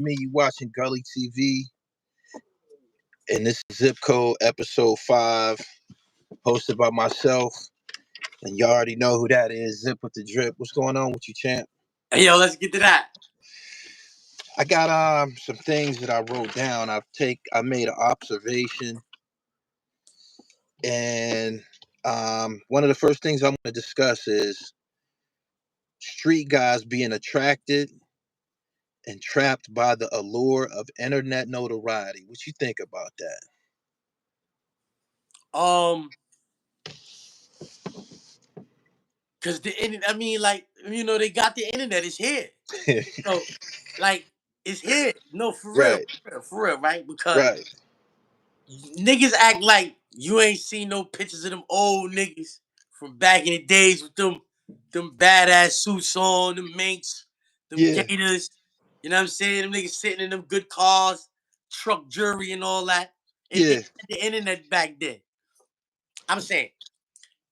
me, you watching Gully TV, and this is Zip Code Episode 5, hosted by myself. And you already know who that is, Zip with the Drip. What's going on with you, champ? Hey, yo, let's get to that. I got some things that I wrote down. I made an observation, and one of the first things I'm going to discuss is street guys being attracted and trapped by the allure of internet notoriety. What you think about that? Cause they got the internet. It's here. So, it's here. No, for real, Right, for real, right? Because right. niggas act like you ain't seen no pictures of them old niggas from back in the days with them badass suits on, them minks, them Yeah, gators. You know what I'm saying? Them niggas sitting in them good cars, truck jury and all that. And they yeah, had the internet back then. I'm saying,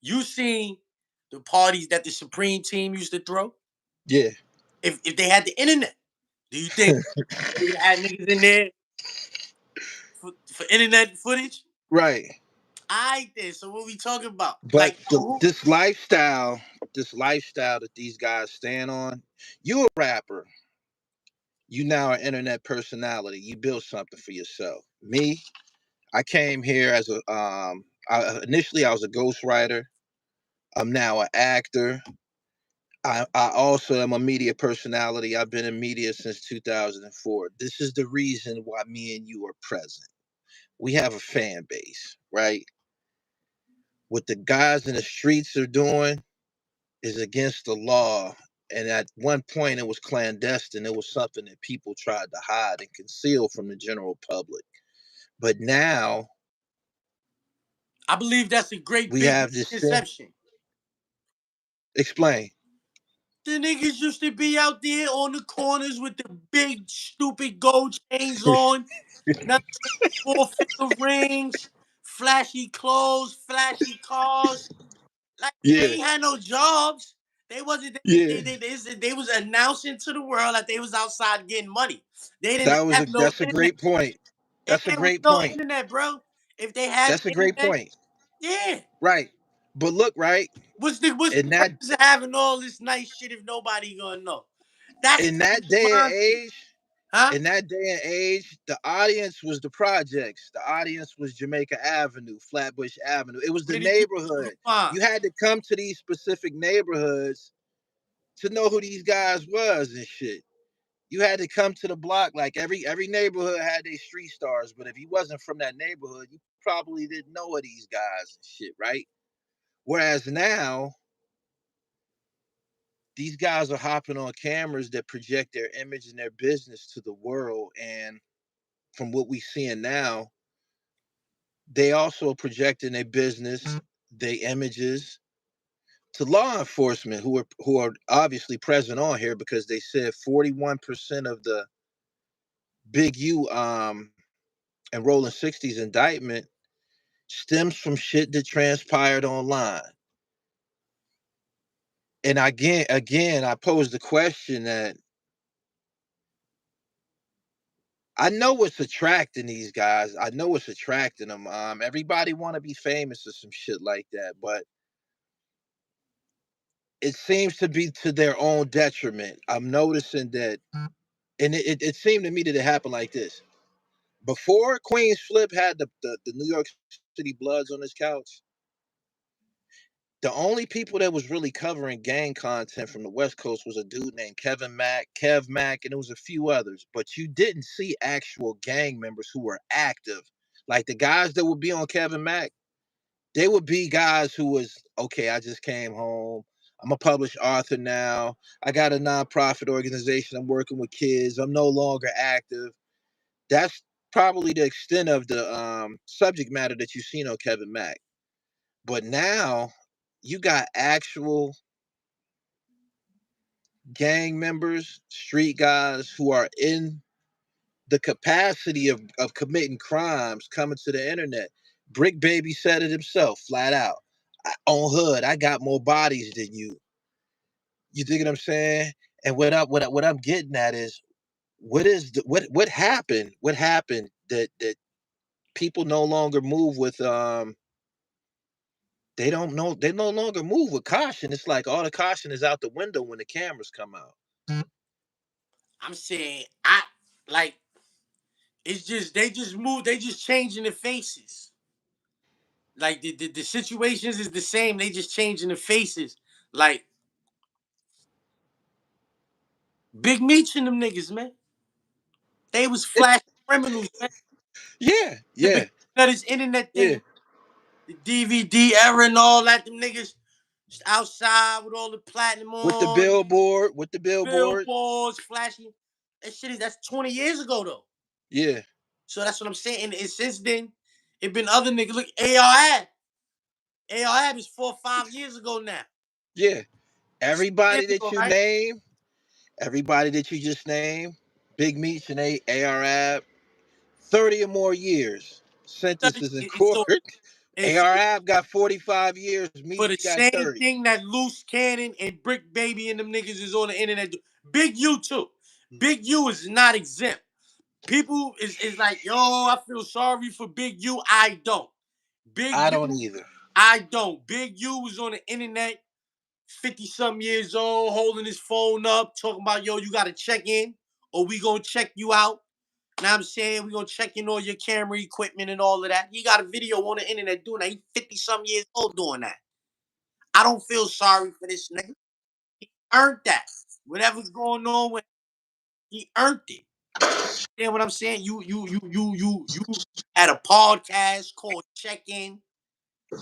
you seen the parties that the Supreme team used to throw? yeah. If they had the internet, do you think they would have had niggas in there for internet footage? Right. I did. So what we talking about? But this lifestyle that these guys stand on, you a rapper, you now an internet personality. You built something for yourself. Me, I came here as initially I was a ghostwriter. I'm now an actor. I also am a media personality. I've been in media since 2004. This is the reason why me and you are present. We have a fan base, right? What the guys in the streets are doing is against the law. And at one point, it was clandestine. It was something that people tried to hide and conceal from the general public. But now I believe that's a great we big have this thing. misconception. Explain. The niggas used to be out there on the corners with the big stupid gold chains on, not 4 finger rings, flashy clothes, flashy cars. Like they Yeah, ain't had no jobs. They wasn't. yeah. They was announcing to the world that they was outside getting money. They didn't have no That's a internet. great point. And That's a there was great no point. internet, bro. If they had That's a great internet, point. yeah. Right. But look, right, What's the in that purpose of having all this nice shit if nobody gonna know? That's in that day and mindset, age, huh? the audience was the projects. The audience was Jamaica Avenue, Flatbush Avenue. It was What the did you neighborhood. find? You had to come to these specific neighborhoods to know who these guys was and shit. You had to come to the block. Like every neighborhood had their street stars, but if you wasn't from that neighborhood, you probably didn't know of these guys and shit, right? Whereas now, these guys are hopping on cameras that project their image and their business to the world. And from what we seeing now, they also are projecting their business, their images to law enforcement who are obviously present on here because they said 41% of the Big U and Rolling 60s indictment stems from shit that transpired online. And again, I posed the question that I know what's attracting these guys. I know what's attracting them. Everybody want to be famous or some shit like that, but it seems to be to their own detriment. I'm noticing that, and it seemed to me that it happened like this. Before Queens Flip had the New York City Bloods on his couch, the only people that was really covering gang content from the West Coast was a dude named Kevin Mack, Kev Mack, and it was a few others. But you didn't see actual gang members who were active. Like the guys that would be on Kevin Mack, they would be guys who was, okay, I just came home. I'm a published author now. I got a nonprofit organization. I'm working with kids. I'm no longer active. That's probably the extent of the subject matter that you've seen on Kevin Mack. But now you got actual gang members, street guys who are in the capacity of committing crimes coming to the internet. Brick Baby said it himself, flat out. On Hood, I got more bodies than you. You dig what I'm saying? And what I'm getting at is what happened? What happened that people no longer move with they don't know they no longer move with caution. It's like all the caution is out the window when the cameras come out. I'm saying I like it's just they just move, they just changing the faces. Like the situations is the same, they just changing the faces. Like Big Meech and them niggas, man. They was flash criminals, man. Yeah, The yeah, beginning of this internet yeah. thing, the DVD era and all that, them niggas just outside with all the platinum on, With the billboard. billboards, flashing. That shit is that's 20 years ago though. Yeah, So that's what I'm saying. And since then, it been other niggas. Look, AR Ab is 4 or 5 years ago now. yeah. 6 years Everybody that ago, you right? name, everybody that you just named, Big Meech and ARAB, 30 or more years. Sentences in court. So it's ARAB got 45 years. for the Meech got same 30. thing that Loose Cannon and Brick Baby and them niggas is on the internet. Big U too. Big U is not exempt. People is like, yo, I feel sorry for Big U. I don't. Big I don't U, either. I don't. Big U was on the internet, 50 something years old, holding his phone up, talking about, yo, you got to check in or we going to check you out. Now I'm saying we going to check in all your camera equipment and all of that. He got a video on the internet doing that. He's 50 something years old doing that. I don't feel sorry for this nigga. He earned that. Whatever's going on with him, he earned it. You know what I'm saying? You had a podcast called Check In.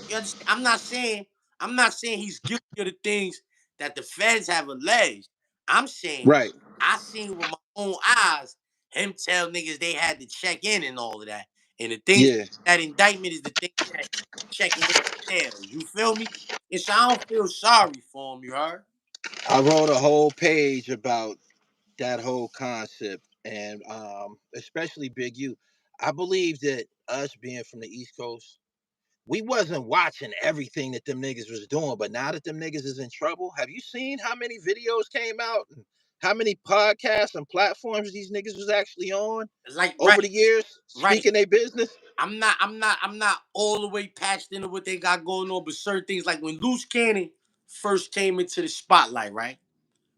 You understand? I'm not saying he's guilty of the things that the feds have alleged. I'm saying Right. I seen with my own eyes him tell niggas they had to check in and all of that. And the things Yeah. that indictment is the thing that checking in entails. You feel me? And so I don't feel sorry for him, you heard? I wrote a whole page about that whole concept and especially Big U. I believe that us being from the East Coast, we wasn't watching everything that them niggas was doing, but now that them niggas is in trouble, have you seen how many videos came out and how many podcasts and platforms these niggas was actually on Like over the years right. speaking their business? I'm not all the way patched into what they got going on, but certain things like when Loose Cannon first came into the spotlight, right?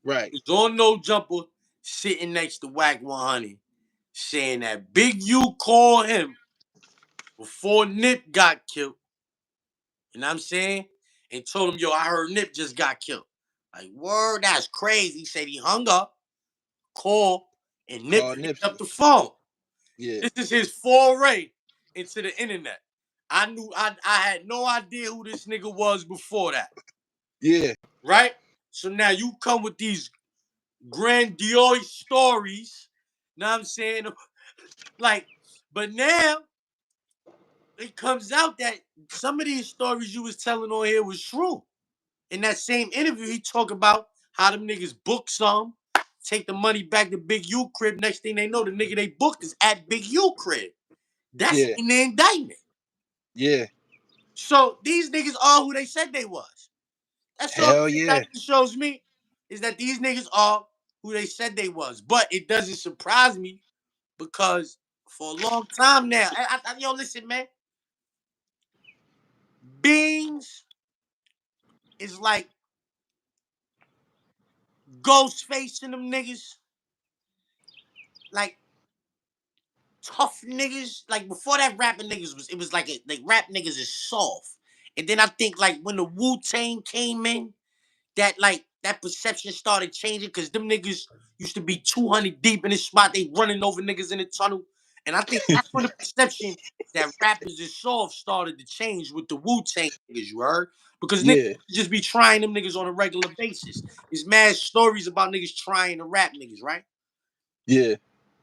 Right. He was on No Jumper, sitting next to Whack 100, saying that Big U called him before Nip got killed. You know what I'm saying? And told him, yo, I heard Nip just got killed. Like, word, that's crazy. He said he hung up, called, and Nip Called picked up Nipsey. the phone. Yeah. This is his foray into the internet. I had no idea who this nigga was before that. Yeah. Right? So now you come with these grandiose stories. Know what I'm saying? Like, but now it comes out that some of these stories you was telling on here was true. In that same interview, he talked about how them niggas book some, take the money back to Big U crib. Next thing they know, the nigga they booked is at Big U crib. That's Yeah. in the indictment. Yeah. So these niggas are who they said they was. That's all Hell the yeah. indictment shows me is that these niggas are who they said they was. But it doesn't surprise me because for a long time now, yo, listen, man, Beans is like ghost facing them niggas, like tough niggas. Like before that, rapping niggas was it was like rap niggas is soft. And then I think like when the Wu Tang came in, that like that perception started changing because them niggas used to be 200 deep in this spot. They running over niggas in the tunnel. And I think that's when the perception that rappers is soft started to change with the Wu Tang niggas, you heard? Because niggas Yeah. just be trying them niggas on a regular basis. There's mad stories about niggas trying to rap niggas, right? Yeah.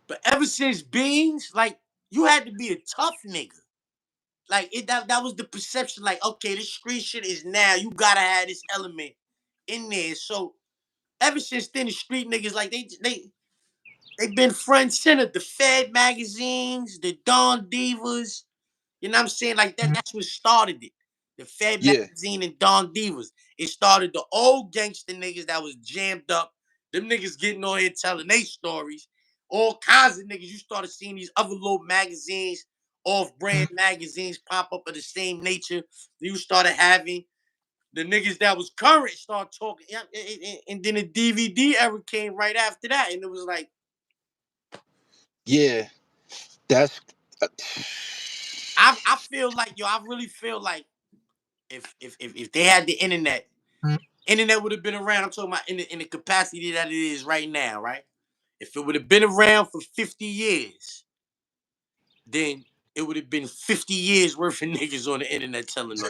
But ever since Beans, like, you had to be a tough nigga. Like, that was the perception, like, okay, this street shit is now, you gotta have this element in there. So ever since then, the street niggas like they been front and center. The Fed magazines, the Dawn Divas. You know what I'm saying? Like that. That's what started it. The Fed Yeah. magazine and Dawn Divas. It started the old gangster niggas that was jammed up. Them niggas getting on here telling their stories. all kinds of niggas. You started seeing these other little magazines, off-brand magazines pop up of the same nature. You started having the niggas that was current start talking, and then the DVD era came right after that, and it was like, Yeah, that's I feel like, yo, I really feel like if they had the internet would have been around. I'm talking about in the capacity that it is right now, right? If it would have been around for 50 years, then it would have been 50 years worth of niggas on the internet telling us.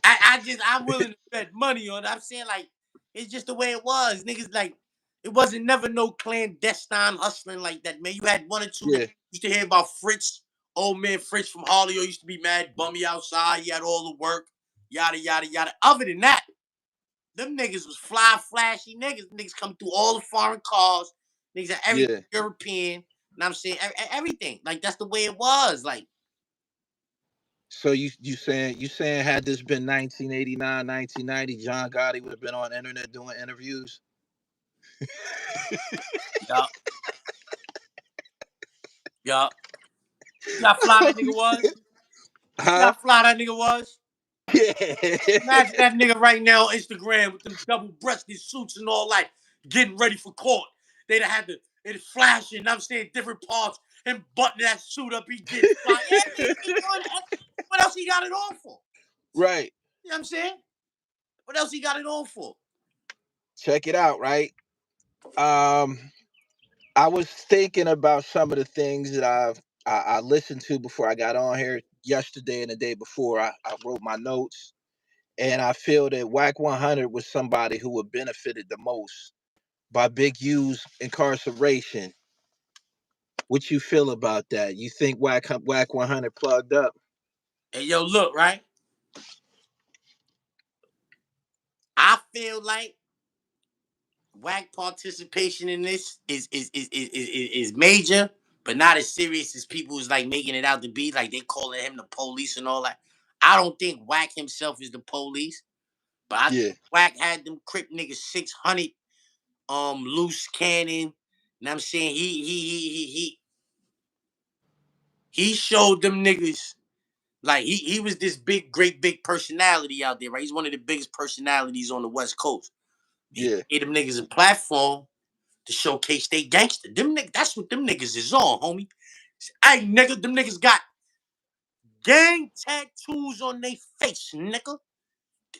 I'm willing to bet money on it. I'm saying, like, it's just the way it was. Niggas, like, it wasn't never no clandestine hustling like that, man. You had one or two that yeah, used to hear about Fritz, old man Fritz from Harley used to be mad bummy outside. He had all the work, yada yada yada. Other than that, them niggas was fly, flashy niggas. Niggas come through all the foreign cars. Niggas had every yeah. European. And I'm saying everything. Like, that's the way it was. Like, So you saying had this been 1989, 1990, John Gotti would have been on the internet doing interviews? yup, yup. See how fly that nigga was? See how Huh? fly that nigga was? Yeah. Imagine that nigga right now on Instagram with them double-breasted suits and all that, getting ready for court. They'd have had it flashing, I'm saying, different parts, and button that suit up, he getting fly. Yeah, he doing that. What else he got it on for? Right. You know what I'm saying? What else he got it on for? Check it out, right? Um, I was thinking about some of the things that I listened to before I got on here yesterday and the day before. I wrote my notes, and I feel that Whack 100 was somebody who would benefited the most by Big U's incarceration. What you feel about that? You think Whack 100 plugged up? Hey, yo, look, right? I feel like whack participation in this is major, but not as serious as people is like making it out to be. Like, they calling him the police and all that. I don't think Whack himself is the police, but I think Yeah, Whack had them Crip niggas 600 loose cannon. And I'm saying he showed them niggas, like, he was this big, great big personality out there, right? He's one of the biggest personalities on the West Coast. He yeah, gave them niggas a platform to showcase they gangster. Them niggas, that's what them niggas is on, homie. Hey, nigga, them niggas got gang tattoos on their face, nigga.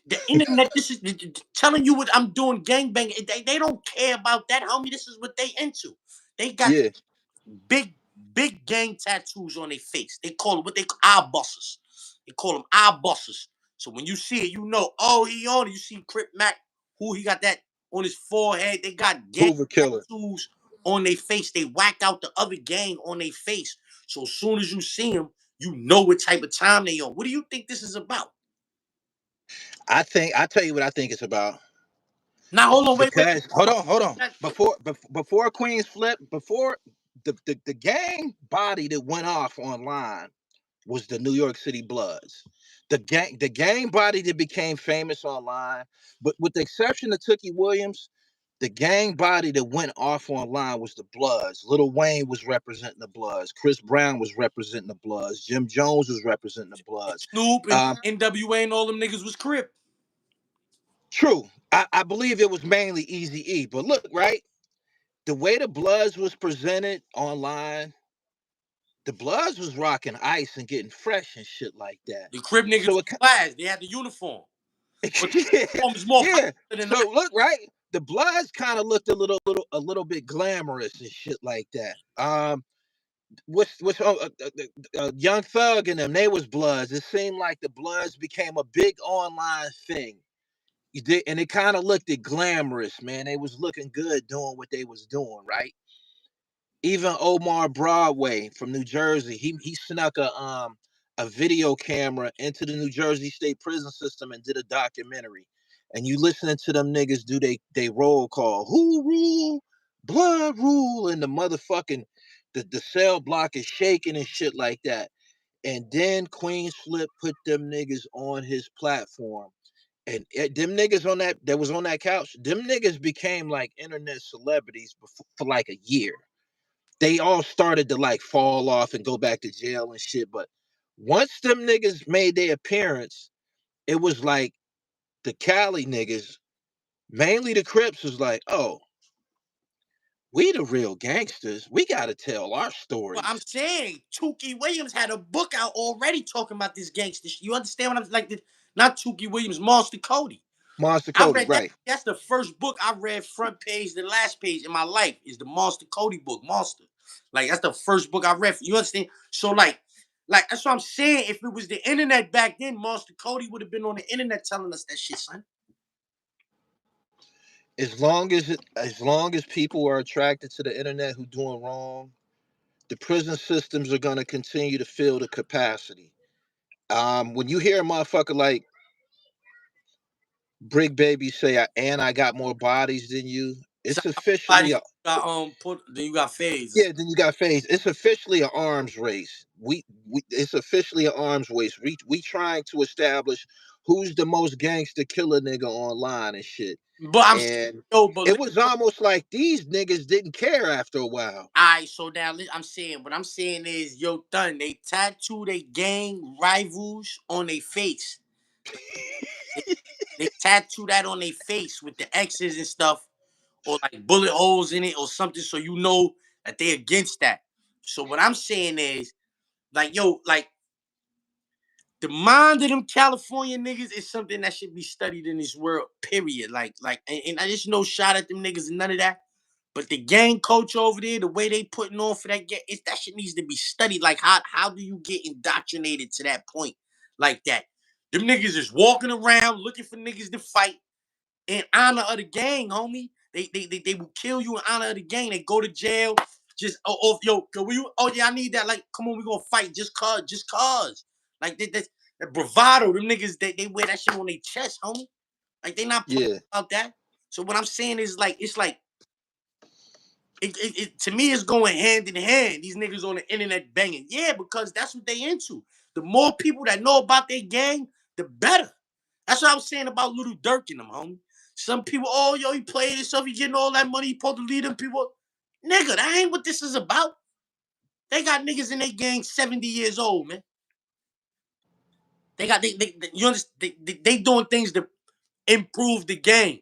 The internet, this is telling you what I'm doing, gang bang. They don't care about that, homie. This is what they into. They got yeah. big, big gang tattoos on their face. They call them what they call eye busters. They call them eye busters. So when you see it, you know, oh, he on it. You see Crip Mac, who he got that on his forehead. They got gang Hoover killer. tattoos on their face. They whack out the other gang on their face. So as soon as you see them, you know what type of time they on. What do you think this is about? I tell you what I think it's about. Now hold on, wait. Because hold on. That- Before Queens flip, before the gang body that went off online was the New York City Bloods. The gang body that became famous online, but with the exception of Tookie Williams, the gang body that went off online was the Bloods. Lil Wayne was representing the Bloods. Chris Brown was representing the Bloods. Jim Jones was representing the Bloods. Snoop and Um, NWA and all them niggas was Crip. True. I believe it was mainly Easy E. But look, right? The way the Bloods was presented online, the Bloods was rocking ice and getting fresh and shit like that. The Crip niggas So was class. They had the uniform. But the yeah, uniform was more yeah. popular than So that. look, right? The Bloods kind of looked a little bit glamorous and shit like that. What's Young Thug and them? They was Bloods. It seemed like the Bloods became a big online thing. You did, and it kind of looked it glamorous, man. They was looking good doing what they was doing, right? Even Omar Broadway from New Jersey, he snuck a video camera into the New Jersey State prison system and did a documentary. And you listening to them niggas do they roll call, who rule, blood rule, and the motherfucking the cell block is shaking and shit like that. And then Queens Flip put them niggas on his platform, And them niggas on that was on that couch, them niggas became like internet celebrities for like a year. They all started to like fall off and go back to jail and shit. But once them niggas made their appearance, it was like the Cali niggas, mainly the Crips, was like, oh, we the real gangsters. We gotta tell our Well, I'm stories. saying Tukey Williams had a book out already talking about this gangster shit. You understand what I'm like? Not Tukey Williams, Monster Cody. Monster I Cody, read that. right. That's the first book I read front page, the last page in my life is the Monster Cody book, Monster. Like that's the first book I read. You understand? So like that's what I'm saying. If it was the internet back then, Monster Cody would have been on the internet telling us that shit, son. As long as people are attracted to the internet who doing wrong, the prison systems are gonna continue to fill the capacity. When you hear a motherfucker like Brick Baby say, and I got more bodies than you, So it's officially bodies a, got put then you got phase. yeah. Then you got phase. It's officially an arms race. It's officially an arms race. We trying to establish who's the most gangster killer nigga online and shit. But I'm And yo, but it was almost like these niggas didn't care after a while. alright, so now I'm saying what I'm saying is, yo, done. They tattoo their gang rivals on their face. They, they tattoo that on their face with the X's and stuff, or like bullet holes in it, or something, so you know that they against that. So what I'm saying is, like, yo, like the mind of them California niggas is something that should be studied in this world. Period. And I just no shot at them niggas and none of that. But the gang culture over there, the way they putting on for that gang, that shit needs to be studied. Like how do you get indoctrinated to that point like that? Them niggas is walking around looking for niggas to fight in honor of the gang, homie. They will kill you in honor of the gang. They go to jail. Just yo, can we? Oh yeah, I need that. Like, come on, we gonna fight just cause. Like that bravado. Them niggas they wear that shit on their chest, homie. Like they not playing Yeah, about that. So what I'm saying is like it's like to me it's going hand in hand. These niggas on the internet banging. Yeah, because that's what they into. The more people that know about their gang, the better. That's what I was saying about Little Dirk and them, homie. Some people, oh yo, he played himself, he getting all that money, he supposed to lead them people. Nigga, that ain't what this is about. They got niggas in their gang 70 years old, man. They got you understand they doing things to improve the game.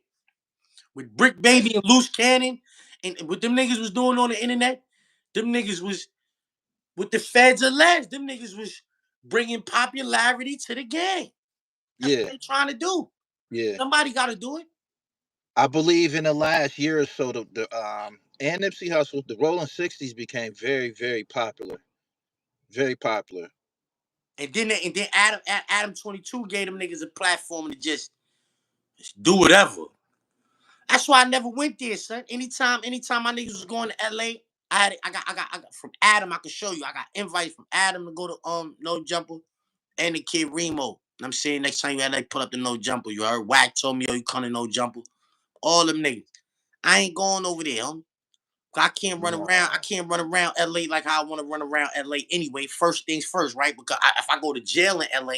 With Brick Baby and Loose Cannon, and what them niggas was doing on the internet, them niggas was with the feds alleged, them niggas was bringing popularity to the game. That's what yeah, they trying to do. yeah. Somebody got to do it. I believe in the last year or so, the and Nipsey Hussle, the Rolling Sixties became very, very popular, very popular. And then Adam 22 gave them niggas a platform to just do whatever. That's why I never went there, son. Anytime my niggas was going to LA, I got from Adam. I can show you. I got invites from Adam to go to No Jumper and the kid Remo. And I'm saying next time you LA, put up the No Jumper. You heard Wack told me, yo, you come to No Jumper. All them niggas. I ain't going over there, homie. I can't run around. I Nah, can't run around LA like how I want to run around LA anyway. First things first, right? Because if I go to jail in LA,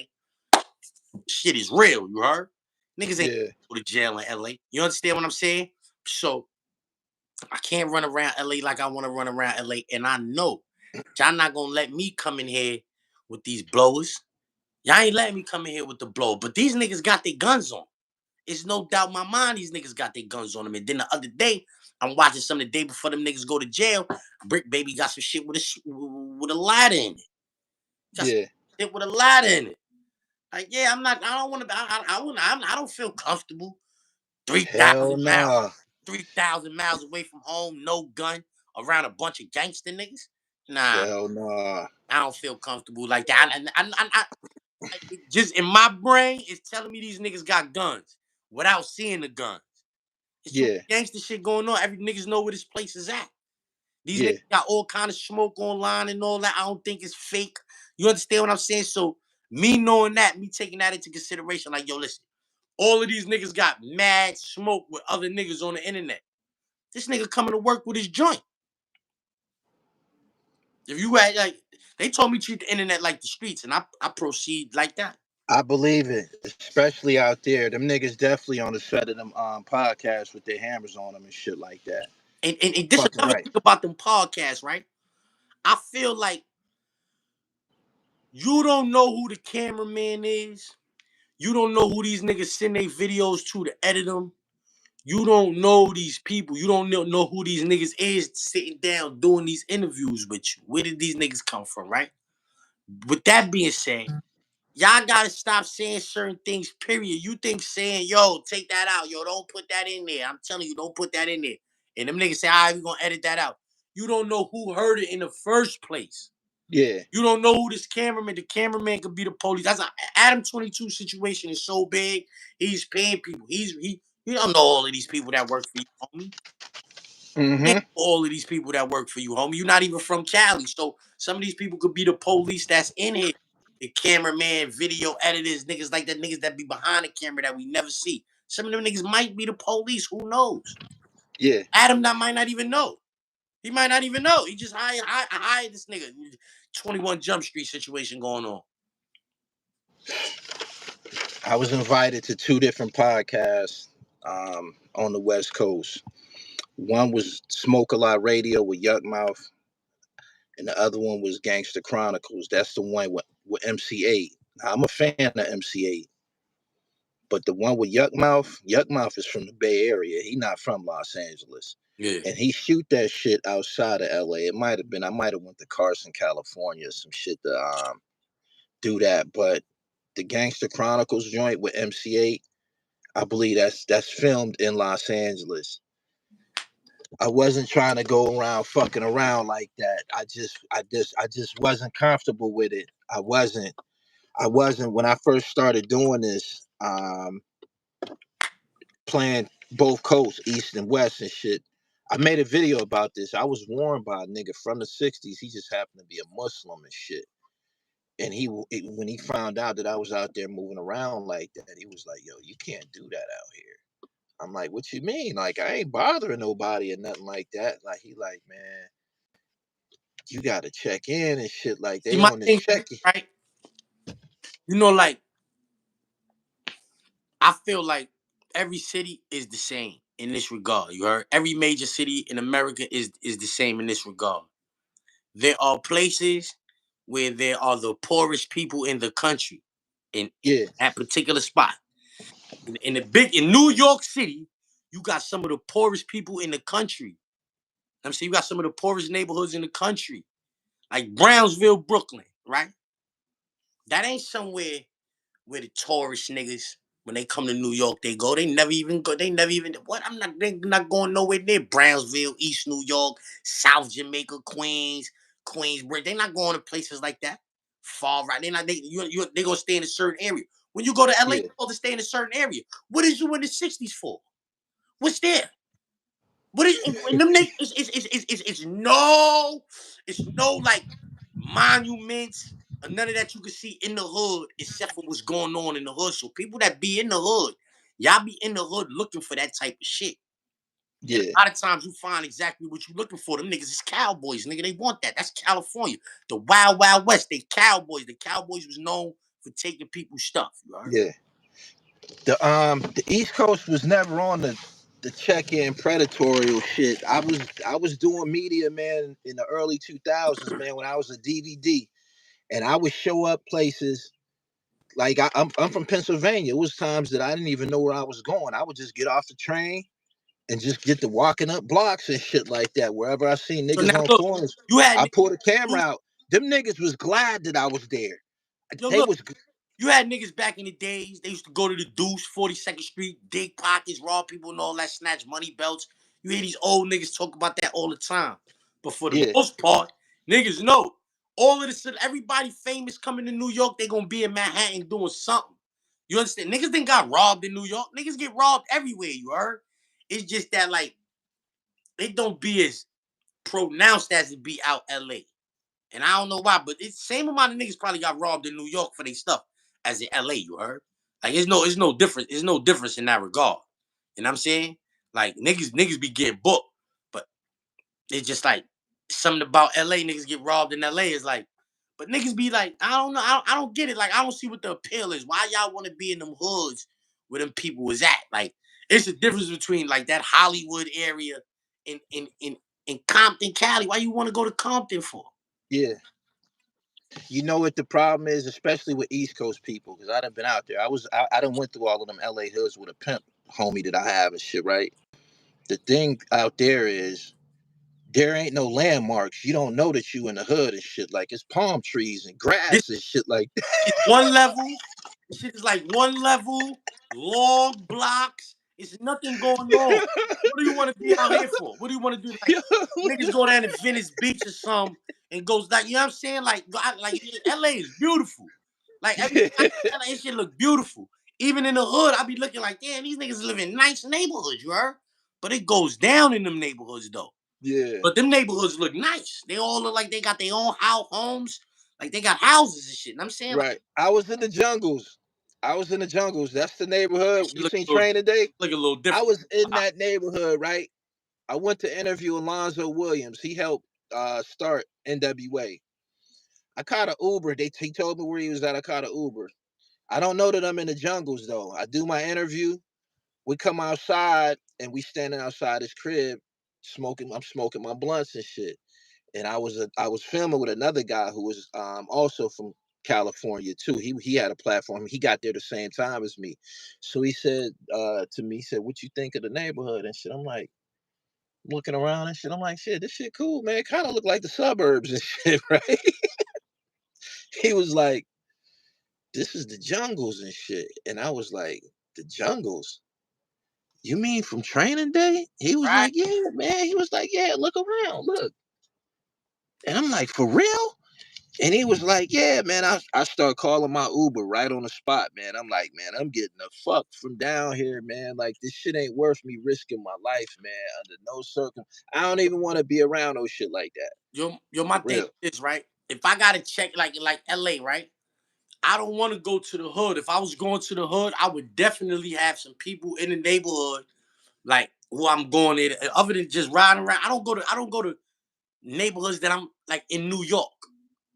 shit is real. You heard? Niggas ain't yeah, go to jail in LA. You understand what I'm saying? So I can't run around LA like I want to run around LA, and I know y'all not gonna let me come in here with these blowers. Y'all ain't letting me come in here with the blow, but these niggas got their guns on. It's no doubt in my mind these niggas got their guns on them. And then the other day, I'm watching some the day before them niggas go to jail. Brick Baby got some shit with a lighter in it. Got some yeah. shit with a lighter in it. Like, yeah, I'm not. I don't want to. I don't feel comfortable. Three Hell thousand miles, nah. 3,000 miles away from home, no gun, around a bunch of gangster niggas. Nah, Hell nah. I don't feel comfortable like that. Just in my brain, it's telling me these niggas got guns without seeing the guns. It's too much Yeah, gangster shit going on. Every niggas know where this place is at. These yeah, niggas got all kind of smoke online and all that. I don't think it's fake. You understand what I'm saying? So me knowing that, me taking that into consideration, like, yo, listen, all of these niggas got mad smoke with other niggas on the internet. This nigga coming to work with his joint. If you had like, they told me treat the internet like the streets, and I proceed like that. I believe it, especially out there. Them niggas definitely on the set of them podcasts with their hammers on them and shit like that. And this Fucking another right. thing about them podcasts, right? I feel like you don't know who the cameraman is. You don't know who these niggas send their videos to edit them. You don't know these people. You don't know who these niggas is sitting down doing these interviews with you. Where did these niggas come from, right? With that being said, y'all gotta stop saying certain things, period. You think saying, yo, take that out, yo, don't put that in there. I'm telling you, don't put that in there. And them niggas say, all right, we gonna edit that out. You don't know who heard it in the first place. Yeah. You don't know who this cameraman. The cameraman could be the police. That's an Adam 22 situation is so big. He's paying people. He you don't know all of these people that work for you, homie. You Mm-hmm. ain't know all of these people that work for you, homie. You're not even from Cali. So some of these people could be the police that's in here. The cameraman, video editors, niggas like that, niggas that be behind the camera that we never see. Some of them niggas might be the police. Who knows? Yeah. Adam that might not even know. He might not even know. He just hired this nigga. 21 Jump Street situation going on. I was invited to two different podcasts on the West Coast. One was Smoke a Lot Radio with Yuck Mouth, and the other one was Gangster Chronicles. That's the one with MC8. Now, I'm a fan of MC8, but the one with Yuck Mouth is from the Bay Area. He not from Los Angeles. Yeah. And he shoot that shit outside of LA. It might have been I might have went to Carson, California, or some shit to do that. But the Gangster Chronicles joint with MC8, I believe that's filmed in Los Angeles. I wasn't trying to go around fucking around like that. I just wasn't comfortable with it. I wasn't when I first started doing this, playing both coasts, East and West and shit. I made a video about this. I was warned by a nigga from the '60s. He just happened to be a Muslim and shit. And when he found out that I was out there moving around like that, he was like, "Yo, you can't do that out here." I'm like, "What you mean? Like, I ain't bothering nobody or nothing like that." Like, he like, "Man, you gotta check in and shit. Like, See, they my on this thing, check." right? You know, like, I feel like every city is the same in this regard. You heard? Every major city in America is the same in this regard. There are places where there are the poorest people in the country in Yeah, that particular spot. In New York City, you got some of the poorest people in the country. I'm saying you got some of the poorest neighborhoods in the country, like Brownsville, Brooklyn, right? That ain't somewhere where the tourist niggas, when they come to New York, they go. They never even go. They never even what? They not going nowhere near Brownsville, East New York, South Jamaica, Queens, Queensbridge. They not going to places like that. Far right. They not. They gonna stay in a certain area. When you go to LA, yeah, you supposed to stay in a certain area. What is you in the '60s for? What's there? What is and them niggas? It's no like monuments or none of that you can see in the hood except for what's going on in the hood. So people that be in the hood, y'all be in the hood looking for that type of shit. And yeah, a lot of times you find exactly what you looking for. Them niggas is cowboys, nigga. They want that. That's California. The Wild Wild West. They cowboys. The cowboys was known for taking people's stuff. You heard? yeah. The East Coast was never on the check-in predatorial shit. I was doing media, man, in the early 2000s, man, when I was a DVD, and I would show up places like I'm from Pennsylvania. It was times that I didn't even know where I was going. I would just get off the train and just get to walking up blocks and shit like that. Wherever I seen So niggas now on look, corners, you had I pulled a camera niggas. out. Them niggas was glad that I was there. Yo, They look. was You had niggas back in the days, they used to go to the Deuce, 42nd Street, dig pockets, rob people and all that, snatch money belts. You hear these old niggas talk about that all the time. But for the yeah, most part, niggas know. All of this, everybody famous coming to New York, they gonna be in Manhattan doing something. You understand? Niggas didn't got robbed in New York. Niggas get robbed everywhere, you heard? It's just that, like, they don't be as pronounced as it be out LA. And I don't know why, but it's same amount of niggas probably got robbed in New York for their stuff as in LA, you heard? Like it's no difference. It's no difference in that regard. You know what I'm saying? Like niggas be getting booked, but it's just like something about LA niggas get robbed in LA is like, But niggas be like, I don't know, I don't get it. Like, I don't see what the appeal is. Why y'all want to be in them hoods where them people is at? Like, it's a difference between like that Hollywood area in Compton, Cali. Why you want to go to Compton for? Yeah. You know what the problem is, especially with East Coast people, because I done been out there. I done went through all of them LA hoods with a pimp homie that I have and shit, right? The thing out there is there ain't no landmarks. You don't know that you in the hood and shit. Like it's palm trees and This grass and shit like is one level. This shit is like one level, long blocks. It's nothing going on. What do you want to be out here for? What do you want to do? Like niggas go down to Venice Beach or something and goes like, you know what I'm saying? Like LA is beautiful. Like everything I see, LA shit look beautiful. Even in the hood, I be looking like, damn, these niggas live in nice neighborhoods, you heard? But it goes down in them neighborhoods though. yeah. But them neighborhoods look nice. They all look like they got their own homes. Like they got houses and shit. And I'm saying like Right. I was in the jungles. I was in the jungles. That's the neighborhood. that shit You look seen a little, Training Day? look a little I different. was in that neighborhood, right? I went to interview Alonzo Williams. He helped start NWA. I caught an Uber. He told me where he was at. I caught an Uber. I don't know that I'm in the jungles though. I do my interview. We come outside and we standing outside his crib, smoking. I'm smoking my blunts and shit. And I was filming with another guy who was also from California too. He had a platform. He got there the same time as me. So he said to me, he said, "What you think of the neighborhood and shit?" I'm like looking around and shit. I'm like, "Shit, this shit cool, man. It kind of look like the suburbs and shit, right?" He was like, "This is the jungles and shit," and I was like, "The jungles? You mean from Training Day?" He was Right? like, "Yeah, man." He was like, "Yeah, look around, look." And I'm like, "For real?" And he was like, "Yeah, man." I start calling my Uber right on the spot, man. I'm like, "Man, I'm getting the fuck from down here, man. Like this shit ain't worth me risking my life, man. Under no circum, I don't even want to be around no shit like that, My for thing real." is right. If I gotta check like LA, right? I don't want to go to the hood. If I was going to the hood, I would definitely have some people in the neighborhood, like who I'm going in. Other than just riding around, I don't go to neighborhoods that I'm like in New York,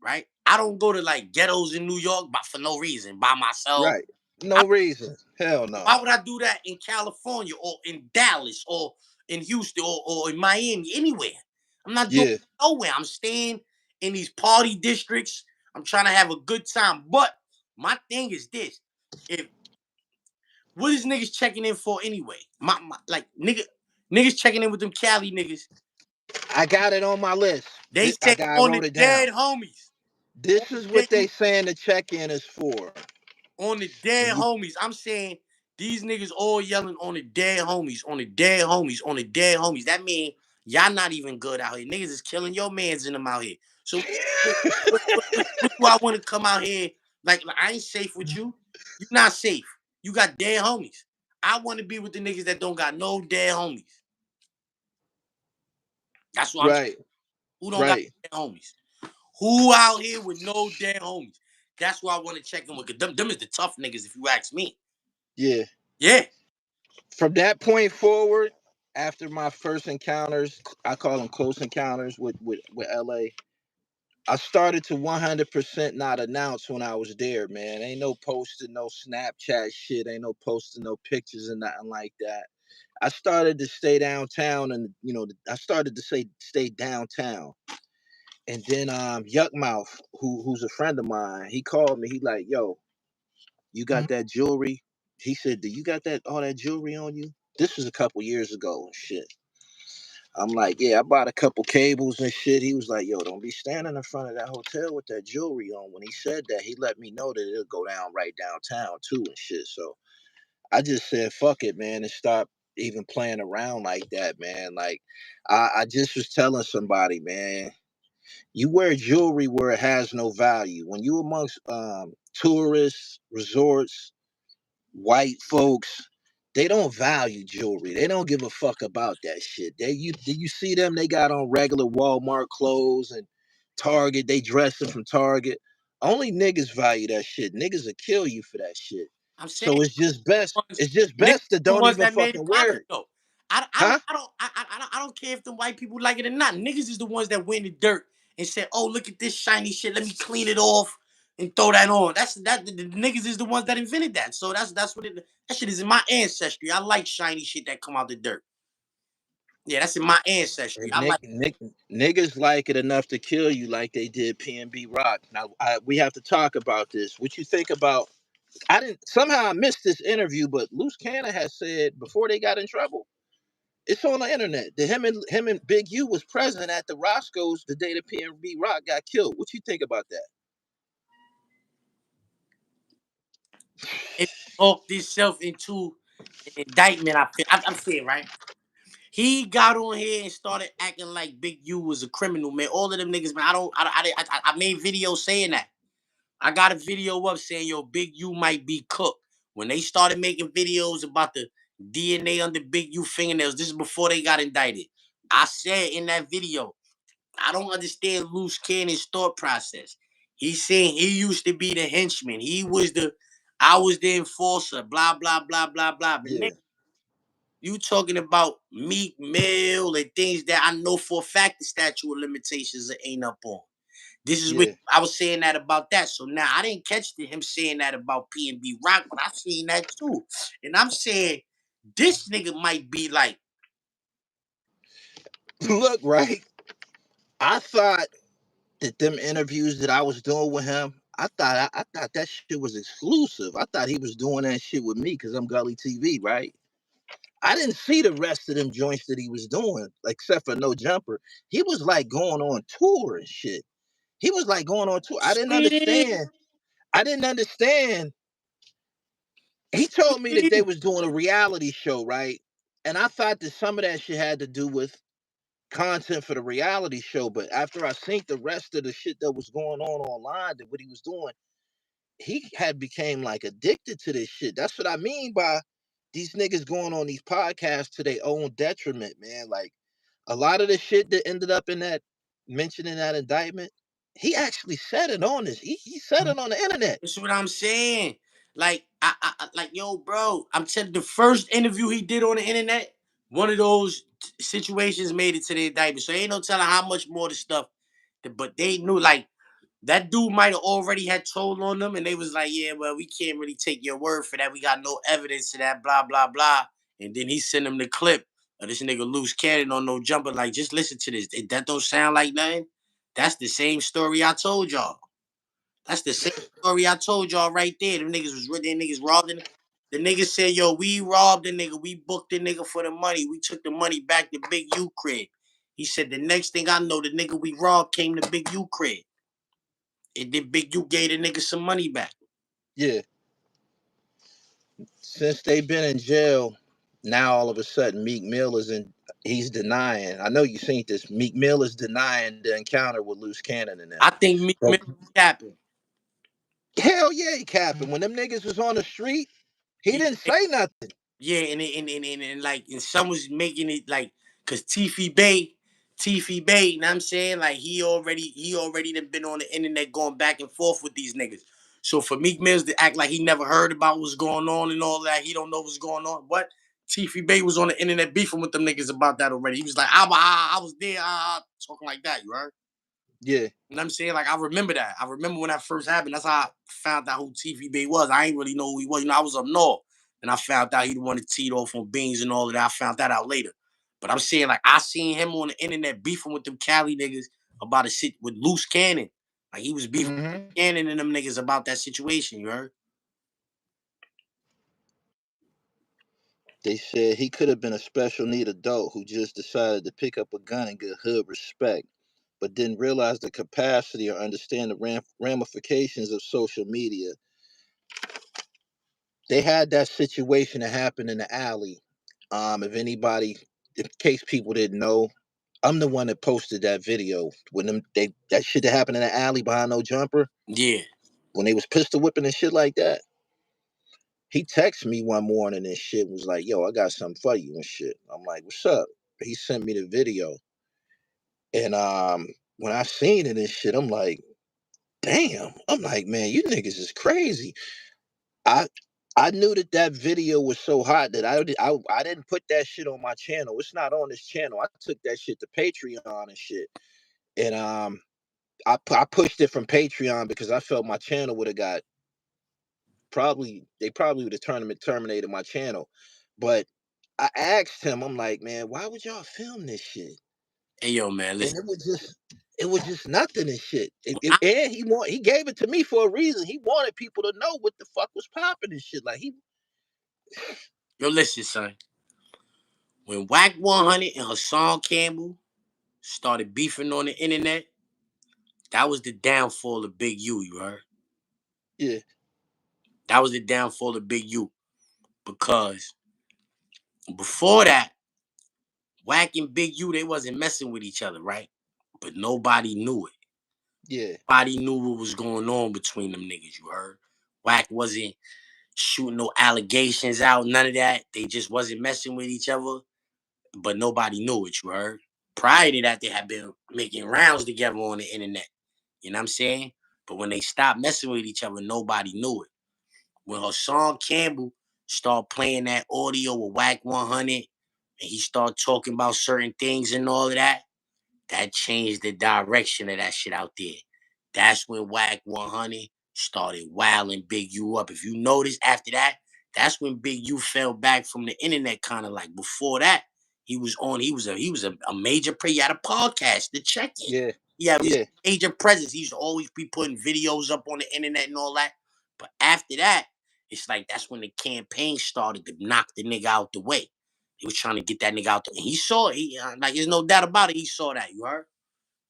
right? I don't go to like ghettos in New York but for no reason, by myself. Right? No reason. Hell Why no. would I do that in California or in Dallas or in Houston or in Miami, anywhere? I'm not doing Yeah. it nowhere. I'm staying in these party districts. I'm trying to have a good time. But my thing is this. If what is niggas checking in for anyway? Like niggas checking in with them Cali niggas. I got it on my list. They I say got I on the wrote it dead down. homies. On This the is dead what they saying the check-in is for. on the dead When you homies. I'm saying these niggas all yelling on the dead homies, on the dead homies, on the dead homies. That mean y'all not even good out here. Niggas is killing your mans in them out here. So what do I want to come out here like I ain't safe with you? You not safe. You got dead homies. I want to be with the niggas that don't got no dead homies. That's what I'm saying. right, Who don't got right, dead homies? Who out here with no dead homies? That's why I want to check in with. Them is the tough niggas, if you ask me. yeah. Yeah. From that point forward, after my first encounters, I call them close encounters with LA. I started to 100% not announce when I was there, man. Ain't no posting, no Snapchat shit, ain't no posting, no pictures and nothing like that. I started to stay downtown, and I started to stay downtown. And then Yuckmouth, who's a friend of mine, he called me. He like, "Yo, you got that jewelry?" He said, "Do you got that all that jewelry on you?" This was a couple years ago and shit. I'm like, "Yeah, I bought a couple cables and shit." He was like, "Yo, don't be standing in front of that hotel with that jewelry on." When he said that, he let me know that it'll go down right downtown too and shit. So I just said, "Fuck it, man," and stop even playing around like that, man. Like I just was telling somebody, man, you wear jewelry where it has no value. When you amongst tourists, resorts, white folks, they don't value jewelry. They don't give a fuck about that shit. Do you see them? They got on regular Walmart clothes and Target. They dressing from Target. Only niggas value that shit. Niggas will kill you for that shit. I'm saying So it's just best. ones, It's just niggas best to the don't ones even that made fucking it wear poppin' it, though. huh? I don't care if them white people like it or not. Niggas is the ones that went in the dirt and said, "Oh, look at this shiny shit. Let me clean it off and throw that on." The niggas is the ones that invented that. So that's what it. That shit is in my ancestry. I like shiny shit that come out the dirt. Yeah, that's in my ancestry. And I like. niggas like it enough to kill you like they did PNB Rock. Now we have to talk about this. What you think about? I didn't somehow I missed this interview, but Loose Cannon has said before they got in trouble. It's on the internet that him and Big U was present at the Roscoe's the day that PNB Rock got killed. What you think about that? It talked himself into an indictment. I'm saying right. He got on here and started acting like Big U was a criminal, man. All of them niggas, man. I made videos saying that. I got a video up saying, yo, Big U might be cooked. When they started making videos about the DNA under Big U fingernails, this is before they got indicted. I said in that video, I don't understand Loose Cannon's thought process. He's saying he used to be the henchman. I was the enforcer, blah, blah, blah, blah, blah. But Yeah, nigga, you talking about Meek Mill and things that I know for a fact the statute of limitations ain't up on. This is what yeah. I was saying that about that. So now I didn't catch him saying that about PNB Rock, but I seen that too. And I'm saying this nigga might be like, Look, right. I thought that them interviews that I was doing with him, I thought that shit was exclusive. I thought he was doing that shit with me because I'm Gully TV, right? I didn't see the rest of them joints that he was doing, except for No Jumper. He was like going on tour and shit. He was like going on tour. I didn't shit, understand. I didn't understand. He told me that they was doing a reality show, right? And I thought that some of that shit had to do with content for the reality show. But after I seen the rest of the shit that was going on online, that what he was doing, he had became like addicted to this shit. That's what I mean by these niggas going on these podcasts to their own detriment, man. Like a lot of the shit that ended up in that mentioned in that indictment, he actually said it on this. He said it on the internet. that's what I'm saying. Like, like, yo, bro, I'm telling you, the first interview he did on the internet, one of those situations made it to the indictment. So ain't no telling how much more the stuff, but they knew, like, that dude might have already had told on them, and they was like, "Yeah, well, we can't really take your word for that. We got no evidence to that." Blah blah blah. And then he sent him the clip of this nigga Loose Cannon on No Jumper. Like, just listen to this. That don't sound like nothing. That's the same story I told y'all. That's the same story I told y'all right there. Them niggas was them niggas robbed him. The nigga said, "Yo, we robbed the nigga. We booked the nigga for the money. We took the money back to Big U crib." He said, "The next thing I know, the nigga we robbed came to Big U crib. And then Big U gave the nigga some money back." Yeah. Since they've been in jail, now all of a sudden Meek Mill is in. He's denying. I know you seen this. Meek Mill is denying the encounter with Loose Cannon and them. I think Meek But Mill capping. hell yeah, he capping. When them niggas was on the street, he He didn't say nothing. Yeah, and like, and some was making it like, cause Tiffy Bay, you know what I'm saying? Like, he already done been on the internet going back and forth with these niggas. So for Meek Mills to act like he never heard about what's going on and all that, he don't know what's going on. What? Tiffy Bay was on the internet beefing with them niggas about that already. He was like, I was there, talking like that, you heard? Yeah. You know what I'm saying? Like, I remember that. I remember when that first happened. That's how I found out who TV Bay was. I ain't really know who he was. You know, I was up north. And I found out he the one that teed off on beans and all of that. I found that out later. But I'm saying, like, I seen him on the internet beefing with them Cali niggas about a shit with Loose Cannon. Like, he was beefing Hmm. with Cannon and them niggas about that situation, you heard? They said he could have been a special need adult who just decided to pick up a gun and get hood respect, but didn't realize the capacity or understand the ramifications of social media. They had that situation that happened in the alley. If anybody, in case people didn't know, I'm the one that posted that video when that shit that happened in the alley behind No Jumper Yeah. when they was pistol whipping and shit like that. He texted me one morning and shit was like, "Yo, I got something for you and shit." I'm like, "What's up?" He sent me the video, and when I seen it and shit, I'm like, "Damn!" I'm like, "Man, you niggas is crazy." I I knew that that video was so hot that I didn't put that shit on my channel. It's not on this channel. I took that shit to Patreon and shit. And I pushed it from Patreon because I felt my channel would have got they probably would have terminated my channel. But I asked him, I'm like, man, why would y'all film this shit? Hey, yo, man, And listen. it was just nothing and shit. And he gave it to me for a reason. He wanted people to know what the fuck was popping and shit. Like Yo, listen, son. When Whack 100 and Hassan Campbell started beefing on the internet, that was the downfall of Big U, you heard? yeah, That was the downfall of Big U. Because before that, Whack and Big U, they wasn't messing with each other, right? But nobody knew it. yeah, Nobody knew what was going on between them niggas, you heard? Whack wasn't shooting no allegations out, none of that. They just wasn't messing with each other, but nobody knew it, you heard? Prior to that, they had been making rounds together on the internet. You know what I'm saying? But when they stopped messing with each other, nobody knew it. When Hassan Campbell started playing that audio with Whack 100 and he started talking about certain things and all of that, that changed the direction of that shit out there. That's when Whack 100 started wilding Big U up. If you notice after that, that's when Big U fell back from the internet kind of like. Before that, he was a major player. He had a podcast, The Check-In. yeah, Yeah, he was yeah, a major presence. He used to always be putting videos up on the internet and all that. But after that, it's like that's when the campaign started to knock the nigga out the way. He was trying to get that nigga out there. And he saw it. Like there's no doubt about it. He saw that. You heard?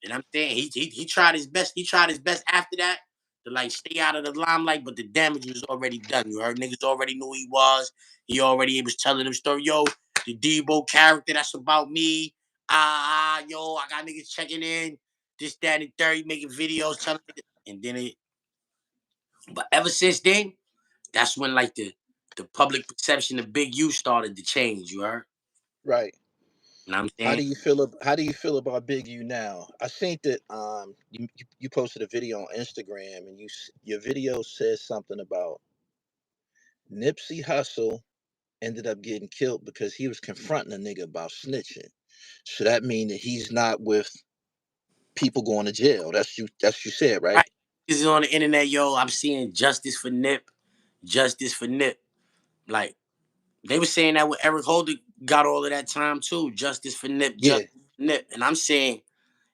And I'm saying he tried his best. He tried his best after that to like stay out of the limelight, but the damage was already done. You heard? Niggas already knew who he was. He was telling them story. Yo, the Debo character, that's about me. Yo, I got niggas checking in. This, that, and third, making videos, telling niggas. And then but ever since then, that's when like the public perception of Big U started to change. You heard? right. You know what I'm saying? How do you feel about Big U now? I think that you posted a video on Instagram and your video says something about Nipsey Hussle ended up getting killed because he was confronting a nigga about snitching. So that mean that he's not with people going to jail. That's you said, right? Right. This is on the internet, yo. I'm seeing justice for Nip. Justice for Nip. Like, they were saying that when Eric Holder got all of that time too. Justice for Nip, Yeah, justice for Nip. And I'm saying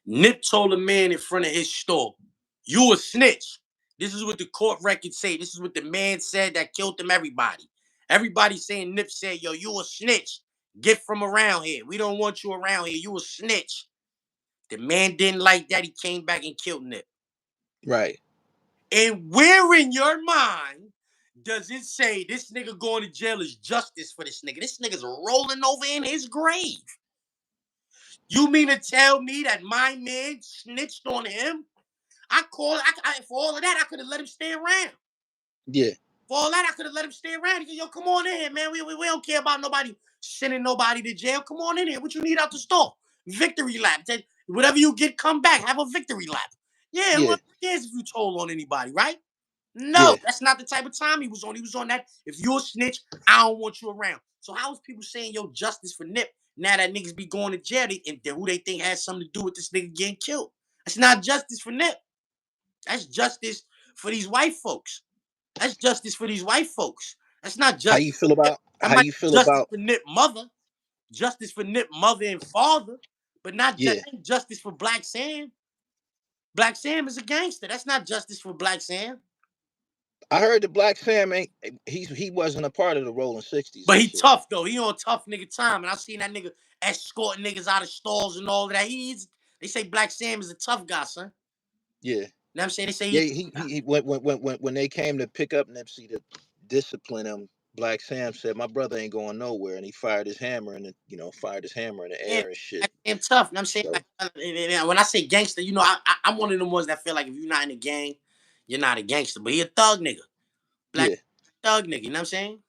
Nip told a man in front of his store, you a snitch. This is what the court records say. This is what the man said that killed them, everybody. Everybody saying Nip said, yo, you a snitch. Get from around here. We don't want you around here. You a snitch. The man didn't like that. He came back and killed Nip. right. And where in your mind does it say this nigga going to jail is justice for this nigga? This nigga's rolling over in his grave. You mean to tell me that my man snitched on him? For all of that, I could have let him stay around. Yeah, For all that, I could have let him stay around. Yo, come on in here, man. We don't care about nobody sending nobody to jail. Come on in here. What you need out the store? Victory lap. Whatever you get, come back. Have a victory lap. Yeah, who yeah, cares if you told on anybody, right? yeah. No, that's not the type of time he was on. He was on that. If you're a snitch, I don't want you around. So how is people saying, yo, justice for Nip? Now that niggas be going to jail and who they think has something to do with this nigga getting killed. That's not justice for Nip. That's justice for these white folks. That's justice for these white folks. That's not justice for Nip. That How might you be feel justice about for Nip mother. Justice for Nip mother and father. But not yeah. justice for Black Sam. Black Sam is a gangster. That's not justice for Black Sam. I heard the Black Sam ain't he wasn't a part of the Rolling 60s But and he shit. tough though. He on tough nigga time. And I seen that nigga escorting niggas out of stalls and all of that. They say Black Sam is a tough guy, son. Yeah. You know what I'm saying? They say Yeah, he's he when they came to pick up Nipsey to discipline him, Black Sam said, "My brother ain't going nowhere," and he fired his hammer and fired his hammer in the Sam, air and shit. Black Sam tough. You know what I'm saying? So When I say gangster, I'm one of them ones that feel like if you're not in a gang, you're not a gangster. But he a thug nigga. Black yeah. thug nigga. You know what I'm saying?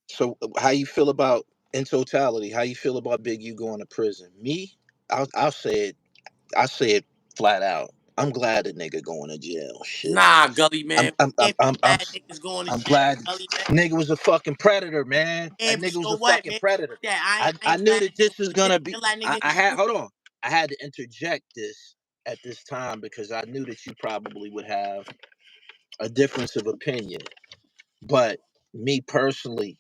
So how you feel about in totality? How you feel about Big U going to prison? Me, I'll say it. I say it flat out. I'm glad the nigga going to jail. Shit. Nah, Gully, I'm man. I'm We I'm can't be I'm I'm, mad niggas going to I'm jail, glad Gully, man. nigga was a fucking predator, man. That And nigga was so a what, fucking man? predator. That I I ain't knew mad that at niggas this was going to jail gonna be. till that nigga I had hold on. I had to interject this at this time because I knew that you probably would have a difference of opinion. But me personally,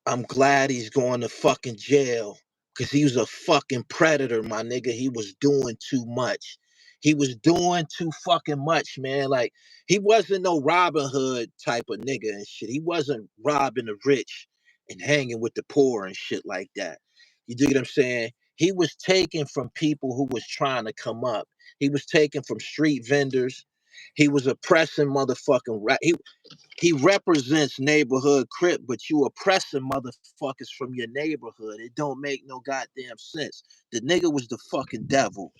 I'm glad he's going to fucking jail because he was a fucking predator, my nigga. He was doing too much. He was doing too fucking much, man. Like, he wasn't no Robin Hood type of nigga and shit. He wasn't robbing the rich and hanging with the poor and shit like that. You dig what I'm saying? He was taking from people who was trying to come up. He was taking from street vendors. He was oppressing motherfucking he represents neighborhood crip, but you oppressing motherfuckers from your neighborhood. It don't make no goddamn sense. The nigga was the fucking devil.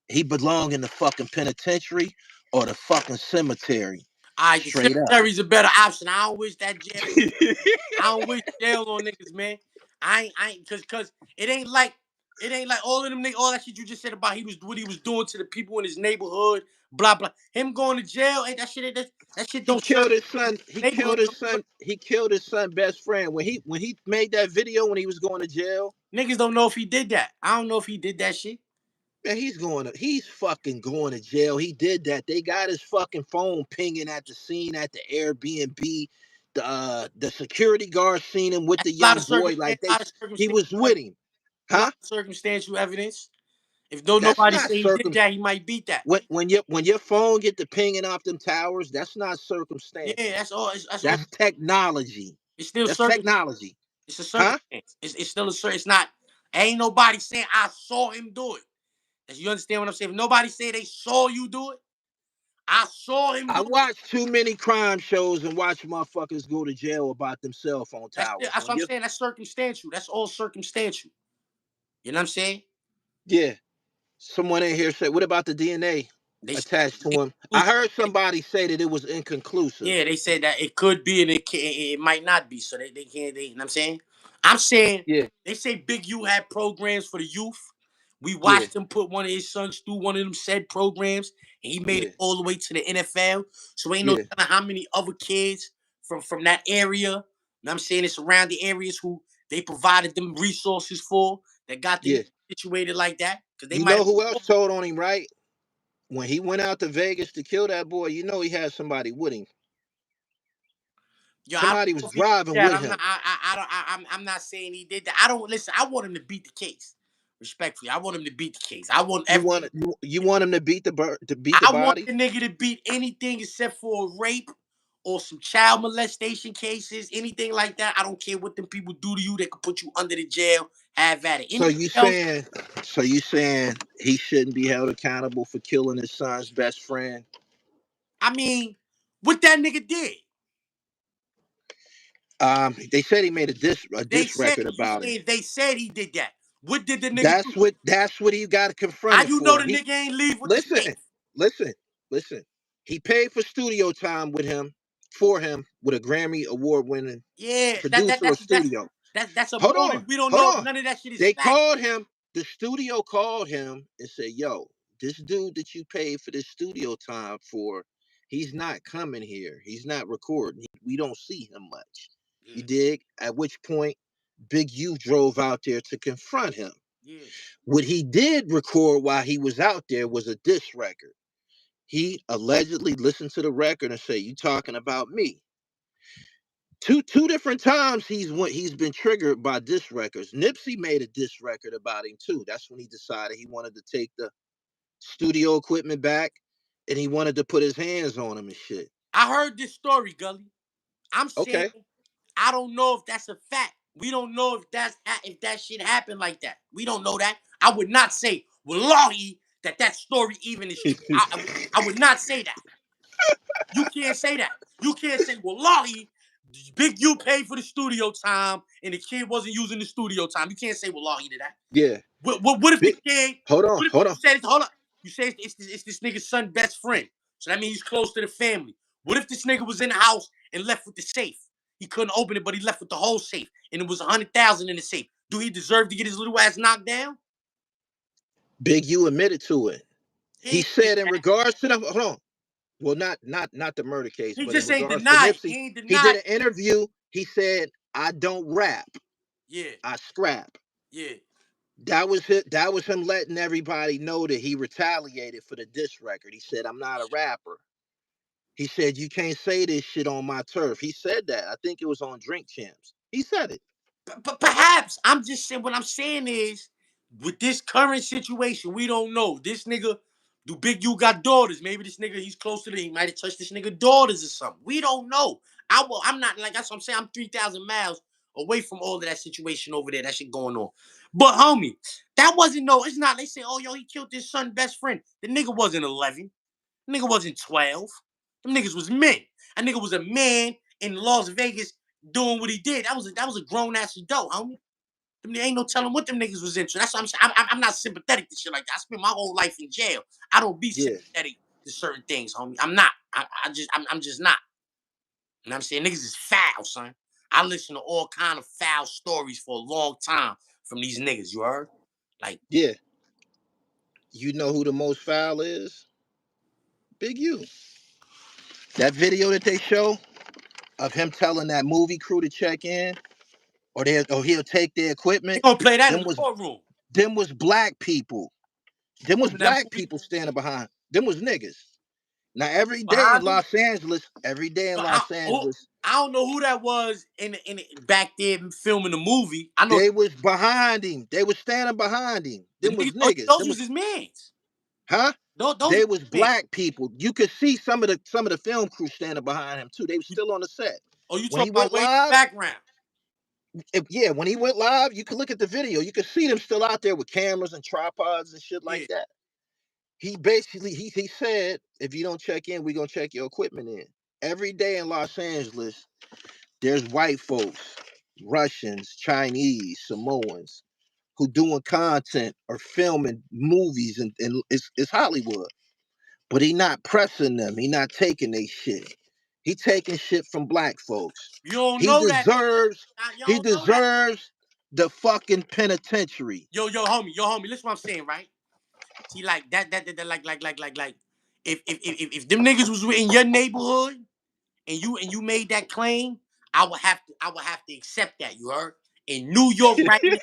He belonged in the fucking penitentiary or the fucking cemetery. All right, the Straight up. cemetery's a better option. I don't wish that jail. I don't wish jail on niggas, man. Cause it ain't like all of them niggas, all that shit you just said about what he was doing to the people in his neighborhood, blah blah. Him going to jail, ain't that shit? That shit He don't serve killed his son. He the neighborhood. killed his son. He killed his son best friend when he made that video when he was going to jail. Niggas don't know if he did that. I don't know if he did that shit. Man, he's fucking going to jail. He did that. They got his fucking phone pinging at the scene at the Airbnb. The security guard seen him with That's the a lot young of boy. Like he circumstantial was with him. a lot Huh? of circumstantial evidence. If though That's nobody not say he did circum that, he might beat that. when your phone get the pinging off them towers, that's not Yeah, circumstantial. that's all. That's all. That's technology. It's still That's circum. technology. It's a Huh? circumstance. It's still a circum. It's not. Ain't nobody saying I saw him do it. You understand what I'm saying? If nobody say they saw you do it, I saw him I do it. watch too many crime shows and watch motherfuckers go to jail about them cell phone towers. That's what I'm saying. That's circumstantial. That's all circumstantial. You know what I'm saying? Yeah, someone in here said, "What about the DNA They attached to him?" I heard somebody say that it was inconclusive. Yeah, they said that it could be and it might not be. So they can't. You know what I'm saying? I'm saying Yeah, they say Big U had programs for the youth. We yeah, watched him put one of his sons through one of them said programs, and he made it yeah, all the way to the NFL. So ain't no yeah, telling how many other kids from that area. You know what I'm saying? It's surrounding areas who they provided them resources for that got the yeah. youth situated like that because they You might. know who else told on him, right? When he went out to Vegas to kill that boy, you know he had somebody with him. Yo, I don't Somebody know was if he did driving that. with I'm not. him. I don't. I'm not saying he did that. I don't listen. I want him to beat the case. Respectfully, I want him to beat the case. I want You every. want you want him to beat the I want body? the nigga to beat anything except for a rape or some child molestation cases, anything like that. I don't care what them people do to you. They could put you under the jail. Have at it. So Anything you else? saying so you saying he shouldn't be held accountable for killing his son's best friend? I mean, what that nigga did. They said he made a They diss said record you about him. saying they said he did that. What did the nigga do? That's what he got How confronted you know for. the He nigga ain't leave with the listen, safe? listen, listen. He paid for studio time with him for him with a Grammy award winning Yeah, producer of studio. that's a Hold bonus. on, We don't hold know if on. none of that shit is They fact. called him. The studio called him and said, "Yo, this dude that you paid for this studio time for, he's not coming here. He's not recording. We don't see him much." You Yeah, dig? At which point, Big U drove out there to confront him. yeah. What he did record while he was out there was a diss record. He allegedly listened to the record and say, "You talking about me?" Two different times he's been triggered by diss records. Nipsey made a diss record about him too. That's when he decided he wanted to take the studio equipment back and he wanted to put his hands on him and shit. I heard this story, Gully. I'm saying Okay. I don't know if that's a fact. We don't know if that shit happened like that. We don't know that. I would not say wallahi that story even is true. I would not say that. You can't say that. You can't say wallahi. Big U paid for the studio time and the kid wasn't using the studio time. You can't say wallahi to that. Yeah. What if the Big, kid? hold on, What if hold you on. said hold up? You say it's this nigga's son best friend, so that means he's close to the family. What if this nigga was in the house and left with the safe? He couldn't open it, but he left with the whole safe, and it was 100,000 in the safe. Do he deserve to get his little ass knocked down? Big U admitted to it. He He ain't did said in that. regards to the hold on. Well, not the murder case, He but in just ain't regards to denied it. Nipsey, He ain't he did denied an it. interview. He said, "I don't rap, Yeah, I scrap." yeah. That was it. That was him letting everybody know that he retaliated for the diss record. He said, "I'm not a rapper." He said, "You can't say this shit on my turf." He said that. I think it was on Drink Champs. He said it. But perhaps I'm just saying. What I'm saying is, with this current situation, we don't know. This nigga, do Big U got daughters? Maybe this nigga, he's close to the. He might have touched this nigga daughters or something. We don't know. I'm not like that's what I'm saying. I'm 3,000 miles away from all of that situation over there. That shit going on. But homie, that wasn't no. It's not. They say, oh yo, he killed his son's best friend. The nigga wasn't 11. The nigga wasn't 12. Them niggas was men. A nigga was a man in Las Vegas doing what he did. That was a grown ass adult, homie. There ain't no telling what them niggas was into. That's what I'm saying. I'm not sympathetic to shit like that. I spent my whole life in jail. I don't be Yeah, sympathetic to certain things, homie. I'm not. I'm just not. You know what I'm saying? Niggas is foul, son. I listen to all kind of foul stories for a long time from these niggas. You heard? Like, yeah. You know who the most foul is? Big U. That video that they show of him telling that movie crew to check in, or he'll take their they equipment. gonna play that in Them the was courtroom. them was black people. Them was In that black movie people standing behind. Them was niggas. Now every day in behind him. Los Angeles, every day in But Los Angeles, I don't know who that was back there filming the movie. I know they was behind him. They was standing behind him. the Them was niggas. niggas. Those Them was was his mans. huh? Those They was was his mans. black people. You could see some of the film crew standing behind him too. They was still on the set. Oh, you When he talking about went way in the live, background? yeah, when he went live, you could look at the video. You could see them still out there with cameras and tripods and shit like Yeah. that. He basically he said, if you don't check in, we're gonna check your equipment in. Every day in Los Angeles, there's white folks, Russians, Chinese, Samoans, who doing content or filming movies, and it's Hollywood. But he not pressing them. He not taking they shit. He taking shit from black folks. You don't He know that though. deserves You he don't know that. deserves the fucking penitentiary. Yo, homie. Listen, what I'm saying, right? See, like like, if them niggas was in your neighborhood and you made that claim, I would have to accept that. You heard? In New York right now,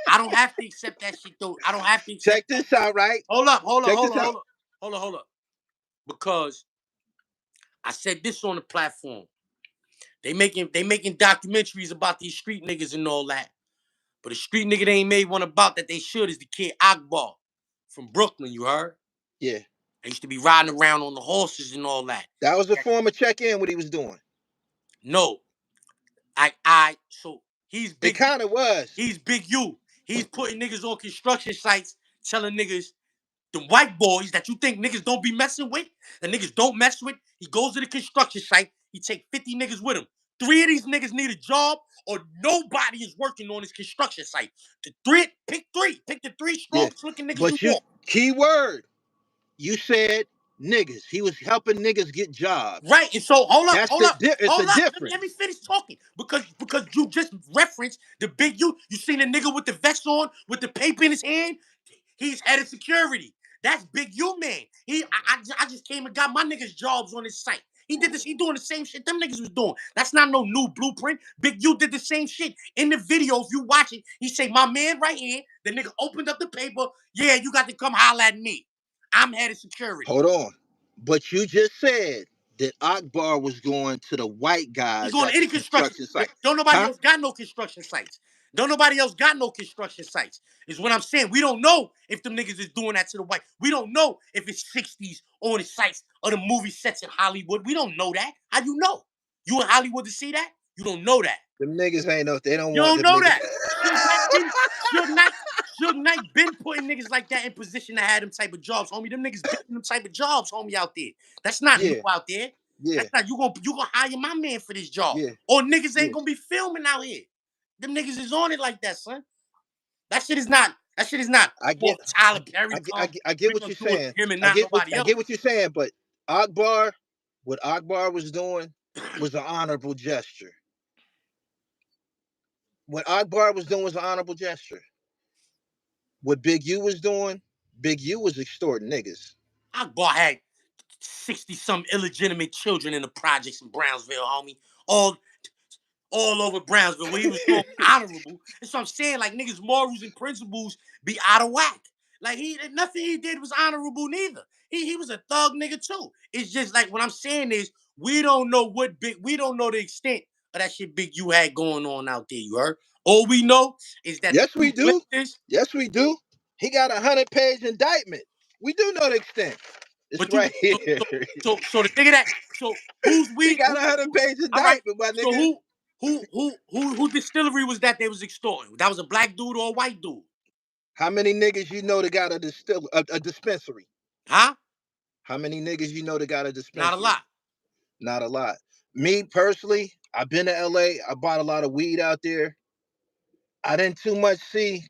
I don't have to accept that shit though. I don't have to accept Check that. this out, right? Hold up, hold up, Check hold this up, out. hold up, hold up. Because I said this on the platform. They making documentaries about these street niggas and all that. But a street nigga they ain't made one about that they should is the kid Akbar from Brooklyn, you heard? Yeah. I used to be riding around on the horses and all that. That was a form of check in what he was doing. No, so he's It big, kind of was. he's Big U. He's putting niggas on construction sites, telling niggas the white boys that you think niggas don't be messing with, that niggas don't mess with. He goes to the construction site. He take 50 niggas with him. 3 of these niggas need a job, or nobody is working on his construction site. Pick the three Yeah. strongest looking niggas you But you want. key word, you said niggas. He was helping niggas get jobs. Right, and so hold up, That's hold up, it's a hold up. Let me difference. finish talking because you just referenced the Big U. You seen the nigga with the vest on, with the paper in his hand. He's head of security. That's Big U man. I just came and got my niggas jobs on his site. He did this. He doing the same shit them niggas was doing. That's not no new blueprint. Big U did the same shit in the video. If you watch it, he say, "My man right here." The nigga opened up the paper. Yeah, you got to come holler at me. I'm head of security. Hold on. But you just said that Akbar was going to the white He guys going to at the any construction. construction site. Don't nobody Huh? else got no construction sites. Don't nobody else got no construction sites. Is what I'm saying. We don't know if them niggas is doing that to the white. We don't know if it's 60s on the sites or the movie sets in Hollywood. We don't know that. How you know? You in Hollywood to see that? You don't know that. Them niggas ain't know. They don't You want don't them know niggas. that. Suge Knight been Suge Knight, Suge Knight been putting niggas like that in position to have them type of jobs, homie. Them niggas been in them type of jobs, homie, out there. That's not new Yeah, out there. yeah, That's not you gonna hire my man for this job. yeah, Or niggas yeah. ain't gonna be filming out here. Them niggas is on it like that, son. That shit is not. I Oh, get, Tyler Perry come. I get We what gonna you're do it saying. for him and not nobody I else. get what you're saying. But Akbar, what Akbar was doing was an honorable gesture. What Akbar was doing was an honorable gesture. What Big U was doing, Big U was extorting niggas. Akbar had 60 some illegitimate children in the projects in Brownsville, homie. All all over Brownsville. What he was doing honorable. That's what I'm saying. Like niggas' morals and principles be out of whack. Like nothing he did was honorable neither. He was a thug nigga too. It's just like what I'm saying is we don't know we don't know the extent of that shit Big U had going on out there. You heard? All we know is that the Yes, two we do. witnesses. Yes, we do. He got 100-page indictment. We do know the extent. It's But you right here. so the nigga that who's He we got a hundred who page all right. indictment, my So nigga. who distillery was that they was extorting? That was a black dude or a white dude? How many niggas you know that got a dispensary? Huh? How many niggas you know that got a Not a dispensary? lot. Not a lot. Me personally, I've been to LA. I bought a lot of weed out there. I didn't too much see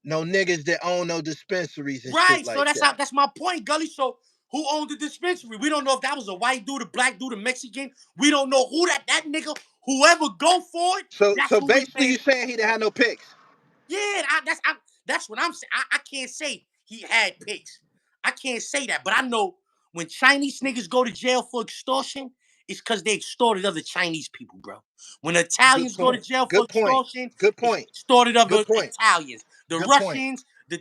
no niggas that own no dispensaries and shit Right. So like that. that's my point, Gully. So who owned the dispensary? We don't know if that was a white dude, a black dude, a Mexican. We don't know who that nigga, whoever go for it, So that's so who his basically man. you saying he didn't have no picks. Yeah, that's what I'm saying. I can't say he had pics. I can't say that, but I know when Chinese niggas go to jail for extortion, it's because they extorted other Chinese people, bro. When Good Italians go to point. jail for Good point. extortion, Good it's point. extorted other Good point. Italians, the Good point. Russians, the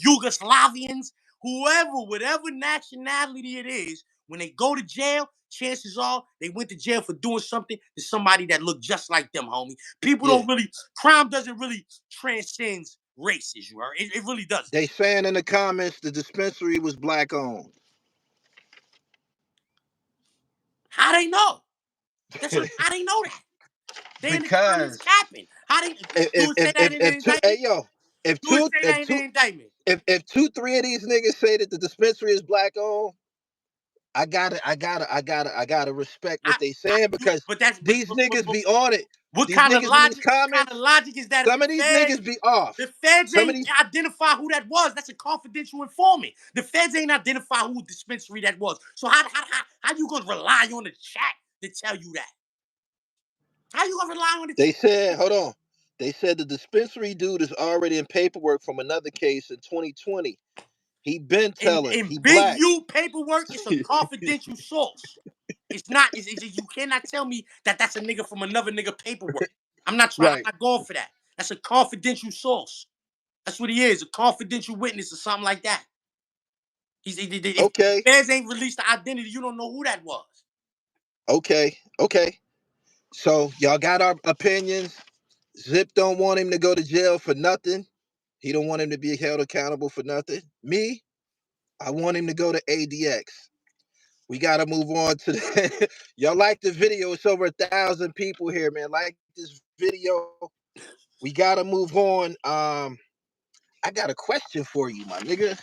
Yugoslavians, whoever, whatever nationality it is. When they go to jail, chances are they went to jail for doing something to somebody that looked just like them, homie. People Yeah. don't really, crime doesn't really transcend races, you heard? It really doesn't. They saying in the comments the dispensary was black owned. How they know? How they know that? They in the comments Because capping. How they do it say that in the if two hey indictment? yo, if Do it two say if that in two the indictment? if two, three of these niggas say that the dispensary is black owned, I gotta respect what they saying because But that's these niggas be on it. what These kind of niggas in these logic? What kind of comments, logic is that? If some of these niggas be off. the feds Some of ain't these identify who that was. That's a confidential informant. The feds ain't identify who dispensary that was. So how you gonna rely on the chat to tell you that? How you gonna rely on the they chat? said, hold on. They said the dispensary dude is already in paperwork from another case in 2020. He been telling In he big black. U paperwork, it's a confidential source. It's not. You cannot tell me that that's a nigga from another nigga paperwork. I'm not trying. I'm Right. not going for that. That's a confidential source. That's what he is, a confidential witness or something like that. If the Okay. feds ain't released the identity, you don't know who that was. Okay. Okay. So y'all got our opinions. Zip don't want him to go to jail for nothing. He don't want him to be held accountable for nothing. Me, I want him to go to ADX. We gotta move on to the y'all like the video. It's over 1,000 people here, man. Like this video. We gotta move on. I got a question for you, my nigga.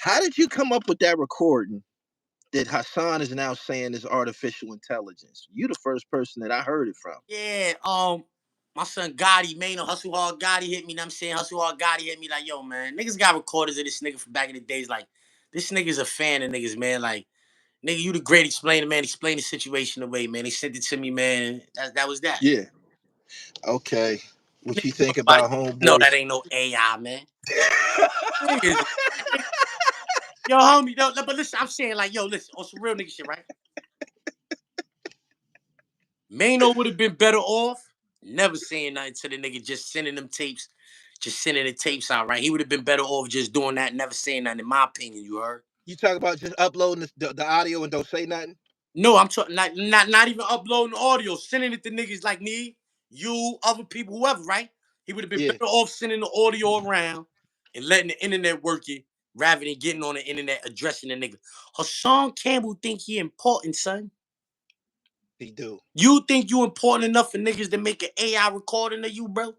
How did you come up with that recording that Hassan is now saying is artificial intelligence? You the first person that I heard it from. Yeah, my son Gotti, man, Hustle Hard Gotti hit me. And I'm saying Hustle Hard Gotti hit me like, yo, man, niggas got recorders of this nigga from back in the days. Like, this nigga's a fan of niggas, man. Like, nigga, you the great explainer, man. Explain the situation away, man. They sent it to me, man. That was that. Yeah. Okay. What you think Nobody, about no, homeboys? that ain't no AI, man. Niggas, yo, homie, yo, but listen, I'm saying like, yo, listen, on some real nigga shit, right? Mano would have been better off never saying nothing to the nigga, just sending them tapes, just sending the tapes out, right? He would have been better off just doing that, never saying nothing, in my opinion, you heard? You talk about just uploading the audio and don't say nothing? No, I'm talking not even uploading the audio, sending it to niggas like me, you, other people, whoever, right? He would have been Yeah, better off sending the audio around and letting the internet work it rather than getting on the internet addressing the nigga. Hassan Campbell think he important, son. he do. You think you important enough for niggas to make an AI recording of you, bro?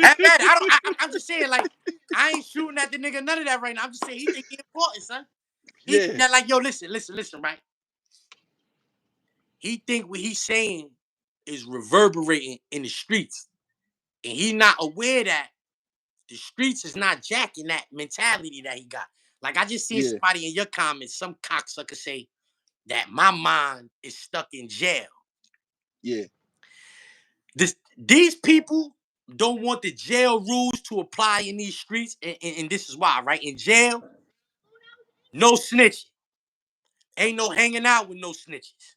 I don't. I'm just saying, like, I ain't shooting at the nigga none of that right now. I'm just saying he think he important, son. He think Yeah, that like, yo, listen, right? He think what he's saying is reverberating in the streets, and he not aware that the streets is not jacking that mentality that he got. Like I just seen yeah, somebody in your comments, some cocksucker say that my mind is stuck in jail. yeah, These people don't want the jail rules to apply in these streets, and this is why, right? In jail, no snitching. Ain't no hanging out with no snitches.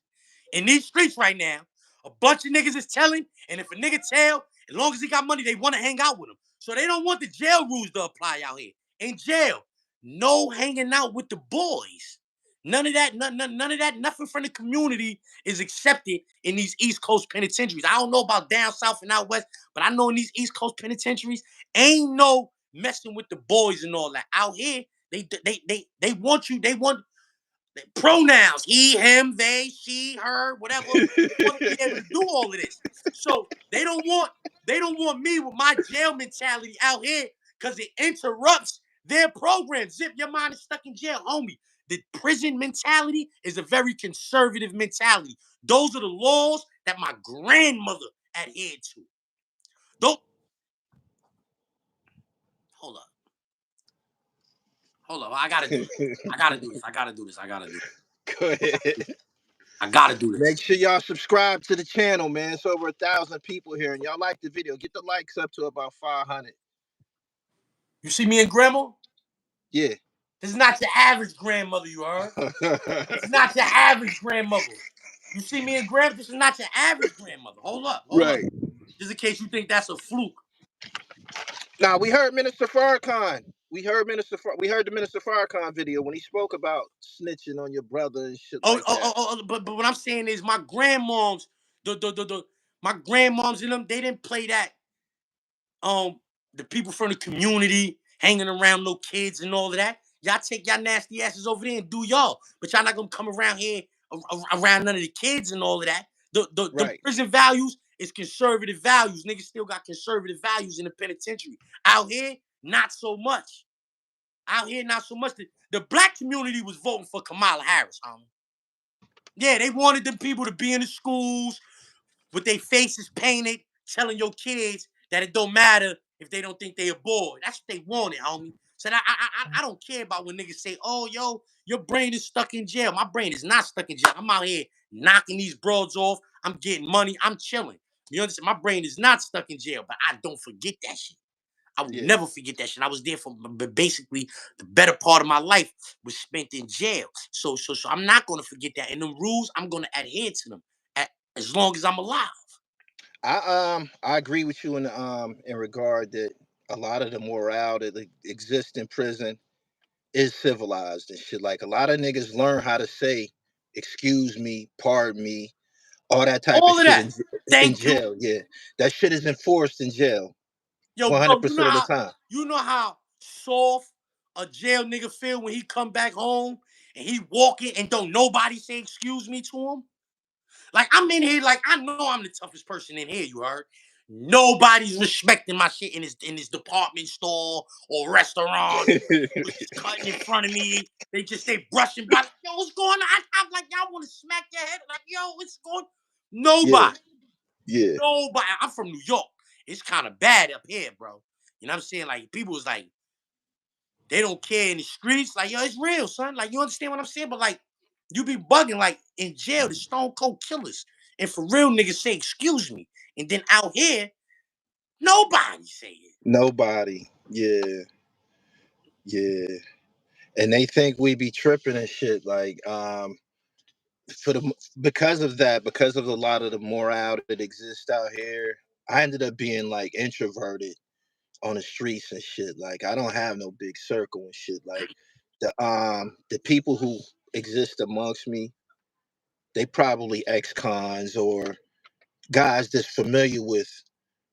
In these streets right now, a bunch of niggas is telling, and if a nigga tell, as long as he got money, they want to hang out with him. So they don't want the jail rules to apply out here. In jail, no hanging out with the boys. None of that, none of that, nothing from the community is accepted in these East Coast penitentiaries. I don't know about down south and out west, but I know in these East Coast penitentiaries, ain't no messing with the boys and all that. Out here, they want you, they want pronouns, he, him, they, she, her, whatever. They want to be able to do all of this. So they don't want me with my jail mentality out here because it interrupts their program. Zip, your mind is stuck in jail, homie. The prison mentality is a very conservative mentality. Those are the laws that my grandmother adhered to. Don't hold up. Hold up. I gotta do this. I gotta do this. I gotta do this. I gotta do this. Go ahead. I gotta do Make this. sure y'all subscribe to the channel, man. It's over 1,000 people here, and y'all like the video. Get the likes up to about 500. You see me and grandma? Yeah. This is not your average grandmother, you heard? This is not your average grandmother. You see me and grandma? This is not your average grandmother. Hold up, hold up. Right. Just in case you think that's a fluke. Now we heard Minister Farrakhan. We heard the Minister Farrakhan video when he spoke about snitching on your brother and shit like that. But what I'm saying is my grandmoms, my grandmoms and them, they didn't play that. The people from the community hanging around no kids and all of that. Y'all take y'all nasty asses over there and do y'all. But y'all not gonna come around here around none of the kids and all of that. The Right. prison values is conservative values. Niggas still got conservative values in the penitentiary. Out here, not so much. Out here, not so much. The black community was voting for Kamala Harris, homie. Yeah, they wanted them people to be in the schools with their faces painted, telling your kids that it don't matter if they don't think they a boy. That's what they wanted, homie. So I don't care about when niggas say, oh, yo, your brain is stuck in jail. My brain is not stuck in jail. I'm out here knocking these broads off. I'm getting money. I'm chilling. You understand? My brain is not stuck in jail, but I don't forget that shit. I will never forget that shit. I was there for basically the better part of my life was spent in jail. So I'm not gonna forget that. And the rules, I'm gonna adhere to them as long as I'm alive. I agree with you in regard that a lot of the morale that exists in prison is civilized and shit. Like a lot of niggas learn how to say excuse me, pardon me, all that type of All of shit that. in Thank you. jail. Yeah. That shit is enforced in jail Yo, bro, 100% of the time. you know how soft a jail nigga feel when he come back home and he walking and don't nobody say excuse me to him? Like I'm in here, like I know I'm the toughest person in here. You heard? Nobody's respecting my shit in this department store or restaurant. People just cutting in front of me. They brushing by. Yo, what's going on? I'm like, y'all want to smack your head? Like, yo, what's going? Yeah. Nobody. Yeah. Nobody. I'm from New York. It's kind of bad up here, bro. You know what I'm saying? Like people was like, they don't care in the streets. Like, yo, it's real, son. Like, you understand what I'm saying? But like, you be bugging. Like in jail, the stone cold killers. And for real niggas say, excuse me. And then out here, nobody say it. Nobody. Yeah. Yeah. And they think we be tripping and shit. Like, for the because of that, because of a lot of the morale that exists out here, I ended up being like introverted on the streets and shit. Like I don't have no big circle and shit. Like the people who exist amongst me, they probably ex-cons or guys that's familiar with.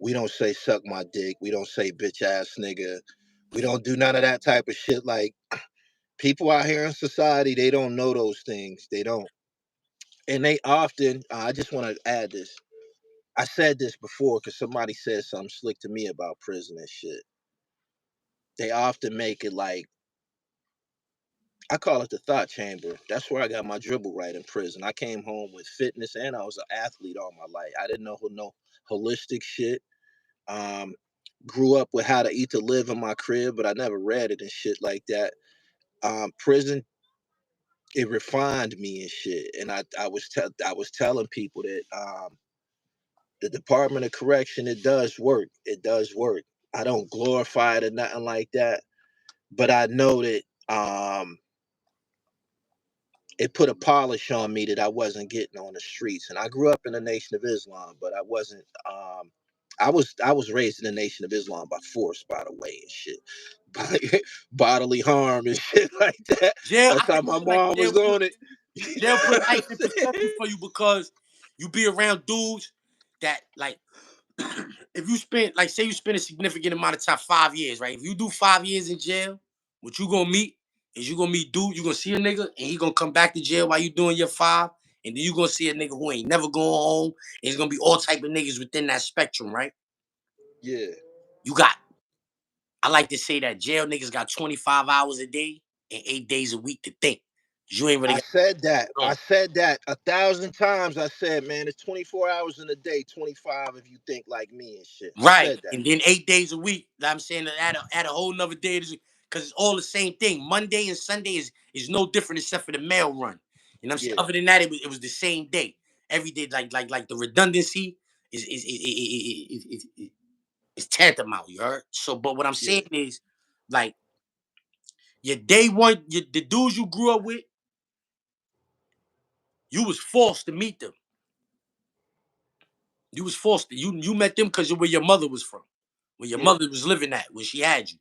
We don't say suck my dick. We don't say bitch ass nigga. We don't do none of that type of shit. Like people out here in society, they don't know those things. They don't. And they often, I just want to add this. I said this before because somebody said something slick to me about prison and shit. They often make it like, I call it the thought chamber. That's where I got my dribble right in prison. I came home with fitness and I was an athlete all my life. I didn't know no holistic shit. Um, Grew up with how to eat to live in my crib, but I never read it and shit like that. Prison, it refined me and shit. And I was telling people that the Department of Correction, it does work. It does work. I don't glorify it or nothing like that, but I know that it put a polish on me that I wasn't getting on the streets. And I grew up in the Nation of Islam, but I wasn't. I was raised in the Nation of Islam by force, by the way, and shit, by bodily harm and shit like that. Jail, That's I how think my like mom was on it. You jail know put what life in I'm perspective saying? for you because you be around dudes that like if you spend like say you spend a significant amount of time, 5 years, right? If you do 5 years in jail, what you gonna meet is you gonna meet dude, you gonna see a nigga and he gonna come back to jail while you doing your 5, and then you gonna see a nigga who ain't never going home. And it's gonna be all type of niggas within that spectrum, right? Yeah. You got, I like to say that jail niggas got 25 hours a day and 8 days a week to think. You ain't really I got said that. going I on. said that 1,000 times. I said, man, it's 24 hours in a day, 25 if you think like me and shit. I Right. said that. And then 8 days a week. I'm saying that add a whole nother day because it's all the same thing. Monday and Sunday is no different except for the mail run. You know what I'm saying? Yeah. Other than that, it was the same day. Every day, like the redundancy is tantamount, you heard? So, but what I'm Yeah. saying is, like, your day one, the dudes you grew up with, you was forced to meet them. You was forced to, you met them because of where your mother was from, where your Yeah. mother was living at, where she had you.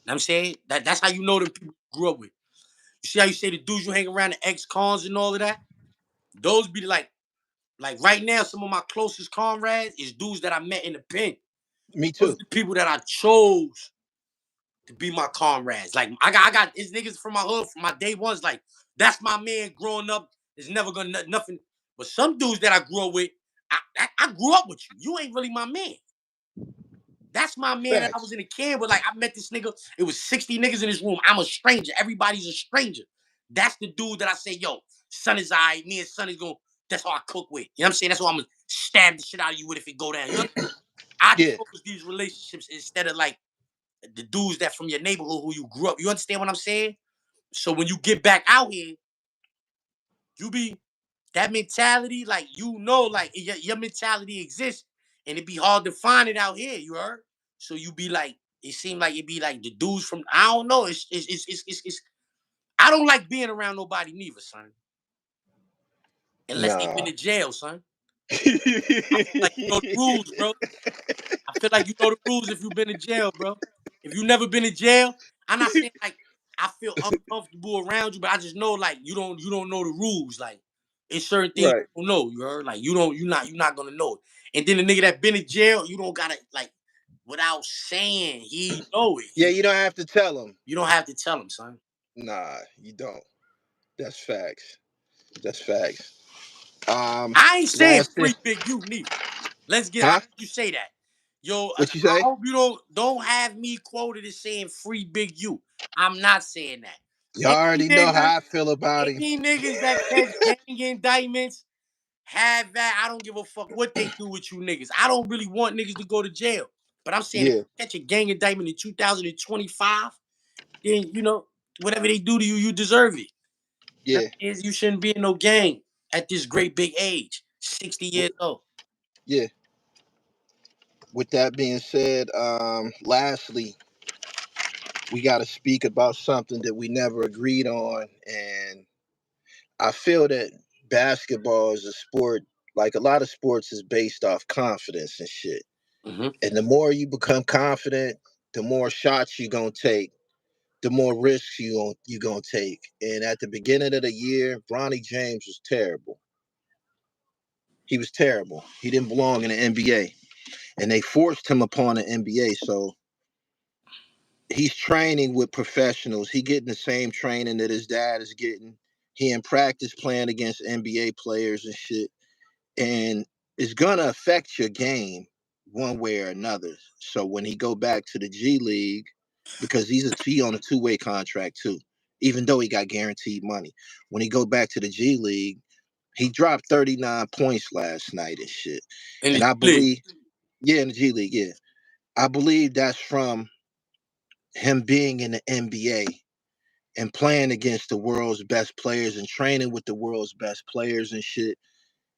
I'm saying that's how you know the people you grew up with. You see how you say the dudes you hang around, the ex-cons and all of that? Those be like right now, some of my closest comrades is dudes that I met in the pen. Me Those are too. the people that I chose to be my comrades. Like I got it's niggas from my hood, from my day ones. Like that's my man growing up. It's never gonna nothing. But some dudes that I grew up with, I grew up with you. You ain't really my man. That's my man that I was Facts. in the can with. Like I met this nigga. It was 60 niggas in this room. I'm a stranger. Everybody's a stranger. That's the dude that I say, yo, son is I. Me and son is going. That's how I cook with. You know what I'm saying? That's why I'm gonna stab the shit out of you with if it go down. You know? I Yeah. chose these relationships instead of like the dudes that from your neighborhood who you grew up. You understand what I'm saying? So when you get back out here, you be that mentality, like like your mentality exists, and it be hard to find it out here. You heard? So you be like, it seemed like it be like the dudes from I don't know. It's I don't like being around nobody neither, son, unless they been Nah. to jail, son. I feel like you know the rules, bro. I feel like you know the rules if you've been to jail, bro. If you never been to jail, I'm not saying like I feel uncomfortable around you, but I just know like you don't know the rules. Like it's certain things Right. you don't know. You heard? Like you're not gonna know it. And then the nigga that been in jail, you don't gotta like without saying he know it. Yeah, you don't have to tell them. You don't have to tell him, son. Nah, you don't. That's facts. That's facts. Um, I ain't saying last thing. free big you neither. I Huh? heard you say that. Yo, What you I say? hope you don't have me quoted as saying free big you. I'm not saying that. You Any already know nigga, how I feel about him. any niggas that catch gang indictments have that. I don't give a fuck what they do with you niggas. I don't really want niggas to go to jail. But I'm saying if Yeah. you catch a gang indictment in 2025, then whatever they do to you, you deserve it. That Yeah. is, you shouldn't be in no gang at this great big age, 60 W- years old. Yeah. With that being said, lastly, we got to speak about something that we never agreed on, and I feel that basketball is a sport. Like a lot of sports is based off confidence and shit. Hmm. And the more you become confident, the more shots you gonna take, the more risks you gonna take. And at the beginning of the year, Bronny James was terrible. He was terrible. He didn't belong in the NBA, and they forced him upon the NBA. So he's training with professionals. He getting the same training that his dad is getting. He in practice playing against NBA players and shit. And it's gonna affect your game one way or another. So when he go back to the G League, because he on a two-way contract too, even though he got guaranteed money. When he go back to the G League, he dropped 39 points last night and shit. In And the I league. believe, yeah, in the G League, yeah. I believe that's from him being in the NBA and playing against the world's best players and training with the world's best players and shit.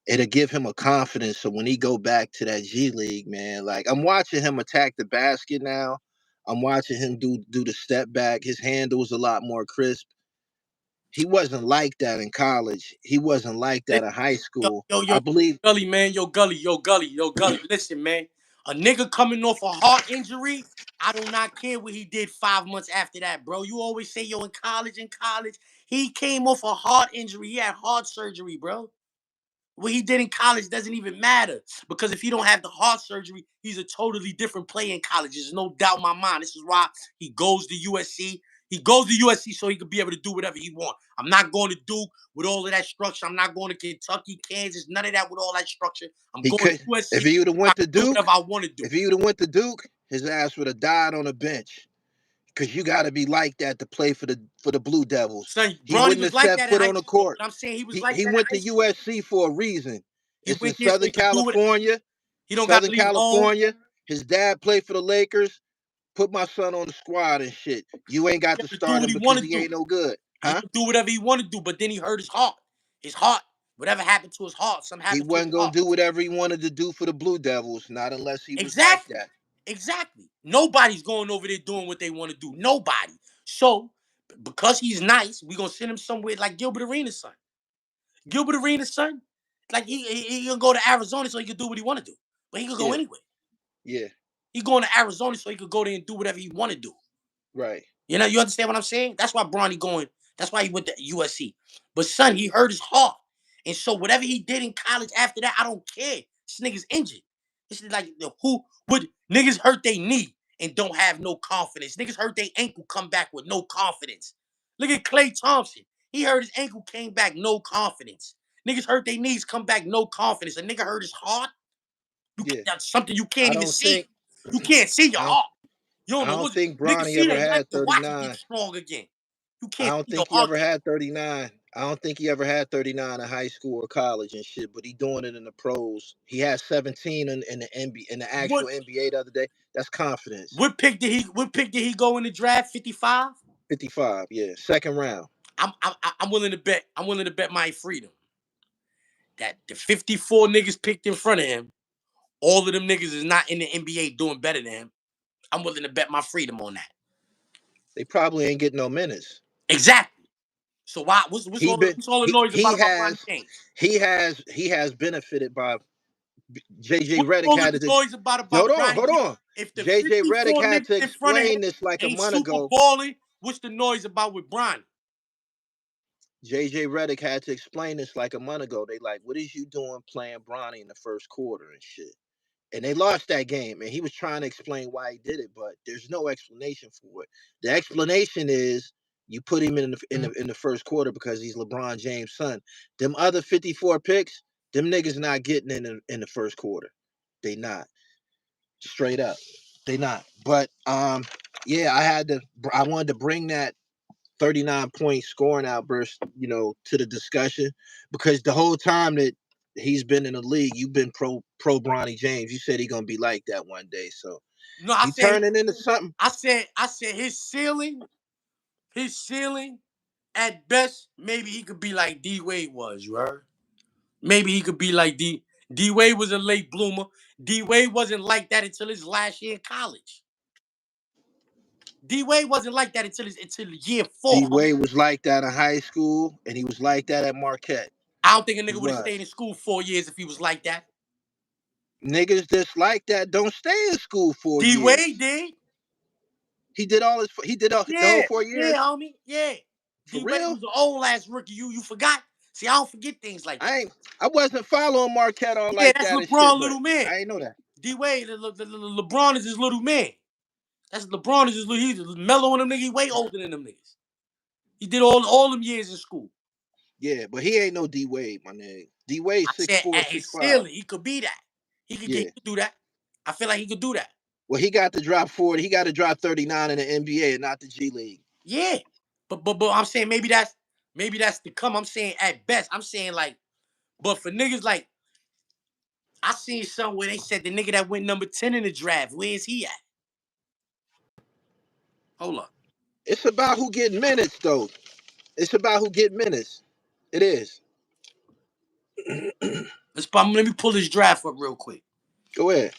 It'll give him a confidence. So when he go back to that G League, man, like I'm watching him attack the basket now. I'm watching him do the step back. His handle is a lot more crisp. he wasn't like that in college. He wasn't like that in high Yo, school. yo, I yo, believe Gully, man, yo, Gully, yo, Gully, yo, Gully. Listen, man, a nigga coming off a heart injury, I do not care what he did 5 months after that, bro. You always say, yo, in college. He came off a heart injury. He had heart surgery, bro. What he did in college doesn't even matter because if he don't have the heart surgery, he's a totally different player in college. There's no doubt in my mind. This is why he goes to USC. He goes to USC so he could be able to do whatever he wants. I'm not going to Duke with all of that structure. I'm not going to Kentucky, Kansas, none of that with all that structure. I'm he going to could. If USC. he would have I went to can do Duke, whatever I want to do. if he would have went to Duke, his ass would have died on the bench. Because you got to be like that to play for the Blue Devils. Son, He Bronny wouldn't was have like set that in foot high on the school, court. but I'm saying he was He like he that in went high to school. USC for a reason. He It's in went there so Southern he could do it. California. He don't got to Southern leave home. California. His dad played for the Lakers. Put my son on the squad and shit. You ain't got He to able to do start what him he because want to he do. ain't no good. He Huh? could do whatever he want to do, but then he hurt his heart. His heart, whatever happened to his heart, something He happened to his wasn't gonna heart. do whatever he wanted to do for the Blue Devils, not unless he was like Exactly. that. Exactly. Nobody's going over there doing what they want to do. Nobody. So, because he's nice, we gonna send him somewhere like Gilbert Arenas' son. Gilbert Arenas' son, like he gonna go to Arizona so he can do what he want to do. But he could go Yeah, anywhere. yeah, He going to Arizona so he could go there and do whatever he want to do. right. You know, you understand what I'm saying? That's why Bronny going. That's why he went to USC. But son, he hurt his heart, and so whatever he did in college after that, I don't care. This nigga's injured. This is like who would niggas hurt their knee and don't have no confidence. Niggas hurt their ankle, come back with no confidence. Look at Klay Thompson. He hurt his ankle, came back no confidence. Niggas hurt their knees, come back no confidence. A nigga hurt his heart. Yeah. That's something you I can't even don't see. think You can't see your I don't heart. You don't I know don't what think niggas Bronny see ever they leg had to watch it get 39. strong again. You I can't don't see your think he heart ever get. had 39. I don't think he ever had 39 in high school or college and shit, but he doing it in the pros. He had 17 in the NBA in the actual What NBA the other day. That's confidence. what pick did he go in the draft? 55. 55, yeah. Second round. I'm willing to bet. I'm willing to bet my freedom that the 54 niggas picked in front of him, all of them niggas is not in the NBA doing better than him. I'm willing to bet my freedom on that. They probably ain't getting no minutes. Exactly. So why? He been What's all the noise he about Bronny has James? he has benefited by JJ What's Redick all had the to noise about hold on, Bronny hold James? on. If the JJ Redick 54 had niggas to in front of him explain this like a ain't month super ago. balling, what's the noise about with Bronny? JJ Redick had to explain this like a month ago. They like, what is you doing playing Bronny in the first quarter and shit? And they lost that game. And he was trying to explain why he did it, but there's no explanation for it. The explanation is you put him in the first quarter because he's LeBron James' son. Them other 54 picks, them niggas not getting in the first quarter. They not. Straight up. They not. But yeah, I wanted to bring that 39-point scoring outburst, to the discussion because the whole time that he's been in the league, you've been pro Bronny James. You said he gonna be like that one day, so No, he turning into something. I said his ceiling at best, maybe he could be like D Wade was, you heard? Maybe he could be like D Wade was a late bloomer. D Wade wasn't like that until his last year in college. D Wade wasn't like that until year D 4, homie. Wade was like that in high school, and he was like that at Marquette. I don't think a He nigga would have was. stayed in school 4 years if he was like that. Niggas just like that don't stay in school 4 D Wade years. did. He did the whole Yeah, four yeah, years homie. Yeah. for D Wade real. was an old ass rookie. You forgot. See, I don't forget things like that. I wasn't following Marquette on Yeah, like that's that and shit, LeBron but little man. I ain't know that. D Wade, LeBron is his little man. That's LeBron is his little. He's mellow on them niggas. He way older than them niggas. He did all them years in school. Yeah, but he ain't no D Wade, my nigga. D Wade I six said four, at his 6'5". ceiling, he could be that. He Yeah. could do that. I feel like he could do that. Well, he got to drop 40. He got to drop 39 in the NBA and not the G League. Yeah. But I'm saying maybe that's to come. I'm saying at best. I'm saying like, but for niggas like I seen something where they said the nigga that went number 10 in the draft, where is he at? Hold up. It's about who getting minutes, though. It's about who getting minutes. It is. Let me pull this draft up real quick. Go ahead.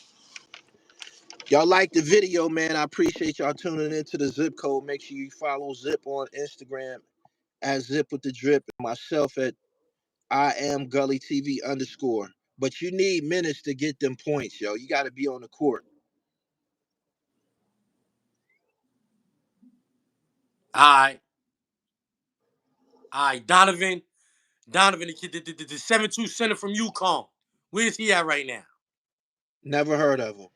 Y'all like the video, man. I appreciate y'all tuning into the Zip Code. Make sure you follow Zip on Instagram at Zip with the Drip, and myself at I am Gully TV _. But you need minutes to get them points, yo. You got to be on the court. All right. All right. Donovan, the kid, the 7'2" center from UConn. Where's he at right now? Never heard of him.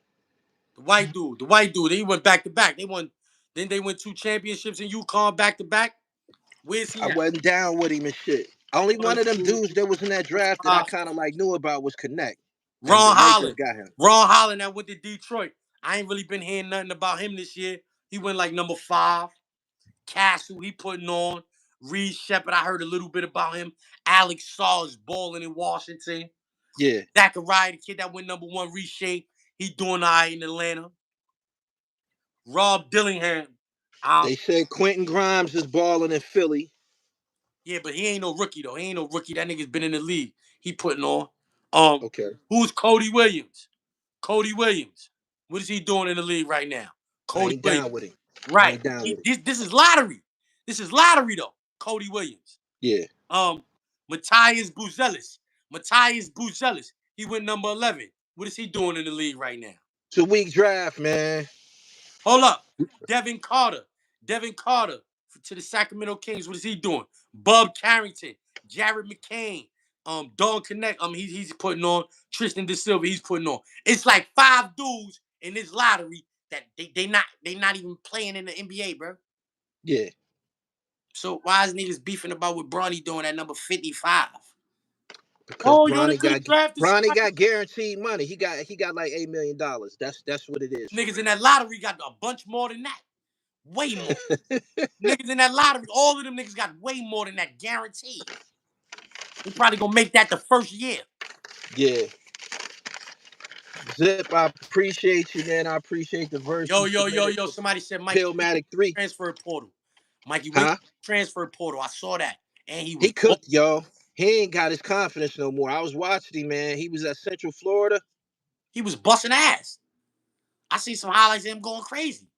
The white dude. He went back to back. Then they win 2 championships in UConn back to back. Where's he I at? wasn't down with him and shit. Only one 1, of them 2, dudes that was in that 3, draft that I 5. kind of like knew about was Connect, and the Ron Lakers Holland. got him. Ron Holland that went to Detroit. I ain't really been hearing nothing about him this year. He went like number 5. Castle, he putting on. Reed Shepard, I heard a little bit about him. Alex Saw is balling in Washington. Yeah. Zachariah, the kid that went number 1, Reshape, he doing all right in Atlanta. Rob Dillingham. They said Quentin Grimes is balling in Philly. Yeah, but he ain't no rookie, though. He ain't no rookie. That nigga's been in the league. He putting on. Okay. Who's Cody Williams? Cody Williams. What is he doing in the league right now? I Cody ain't Williams. down with him. I Right. ain't down with him. This is lottery. This is lottery, though. Cody Williams. Yeah. Matthias Buzelis. He went number 11. What is he doing in the league right now? It's a weak draft, man. Hold up. Devin Carter to the Sacramento Kings. What is he doing? Bub Carrington, Jared McCain, Don Connect. He's putting on. Tristan DeSilva, he's putting on. It's like 5 dudes in this lottery that they not even playing in the NBA, bro. Yeah. So why is niggas beefing about what Bronny doing at number 55? Because Bronny got guaranteed money. He got like $8 million. That's what it is. Niggas in that lottery got a bunch more than that. Way more. Niggas in that lottery, all of them niggas got way more than that, guaranteed. They probably gonna make that the first year. Yeah. Zip, I appreciate you, man. I appreciate the verse. Yo. Somebody said Mike PILLMATIC 3. Transfer portal. Mikey went transfer portal. I saw that. And he cooked, yo. He ain't got his confidence no more. I was watching him, man. He was at Central Florida. He was busting ass. I see some highlights of him going crazy.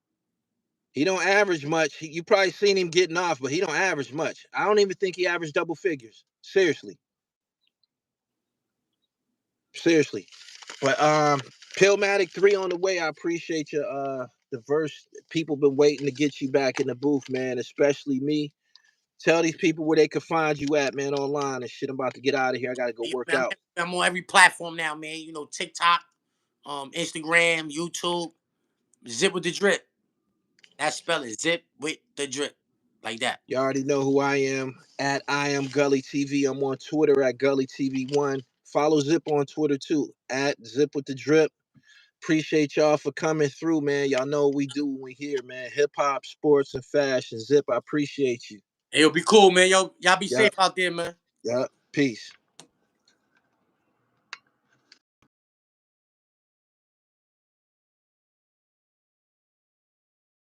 He don't average much. You probably seen him getting off, but he don't average much. I don't even think he averaged double figures. Seriously. But PILLMATIC 3 on the way. I appreciate you. The verse. People been waiting to get you back in the booth, man. Especially me. Tell these people where they can find you at, man, online and shit. I'm about to get out of here. I gotta go work out. I'm on every platform now, man. You know, TikTok, Instagram, YouTube. Zip with the Drip. That spell is Zip with the Drip. Like that. You already know who I am. At I am Gully TV. I'm on Twitter at Gully TV1. Follow Zip on Twitter too. At Zip with the Drip. Appreciate y'all for coming through, man. Y'all know what we do when we here, man. Hip hop, sports, and fashion. Zip, I appreciate you. Hey, it'll be cool, man. Y'all be safe out there, man. Peace.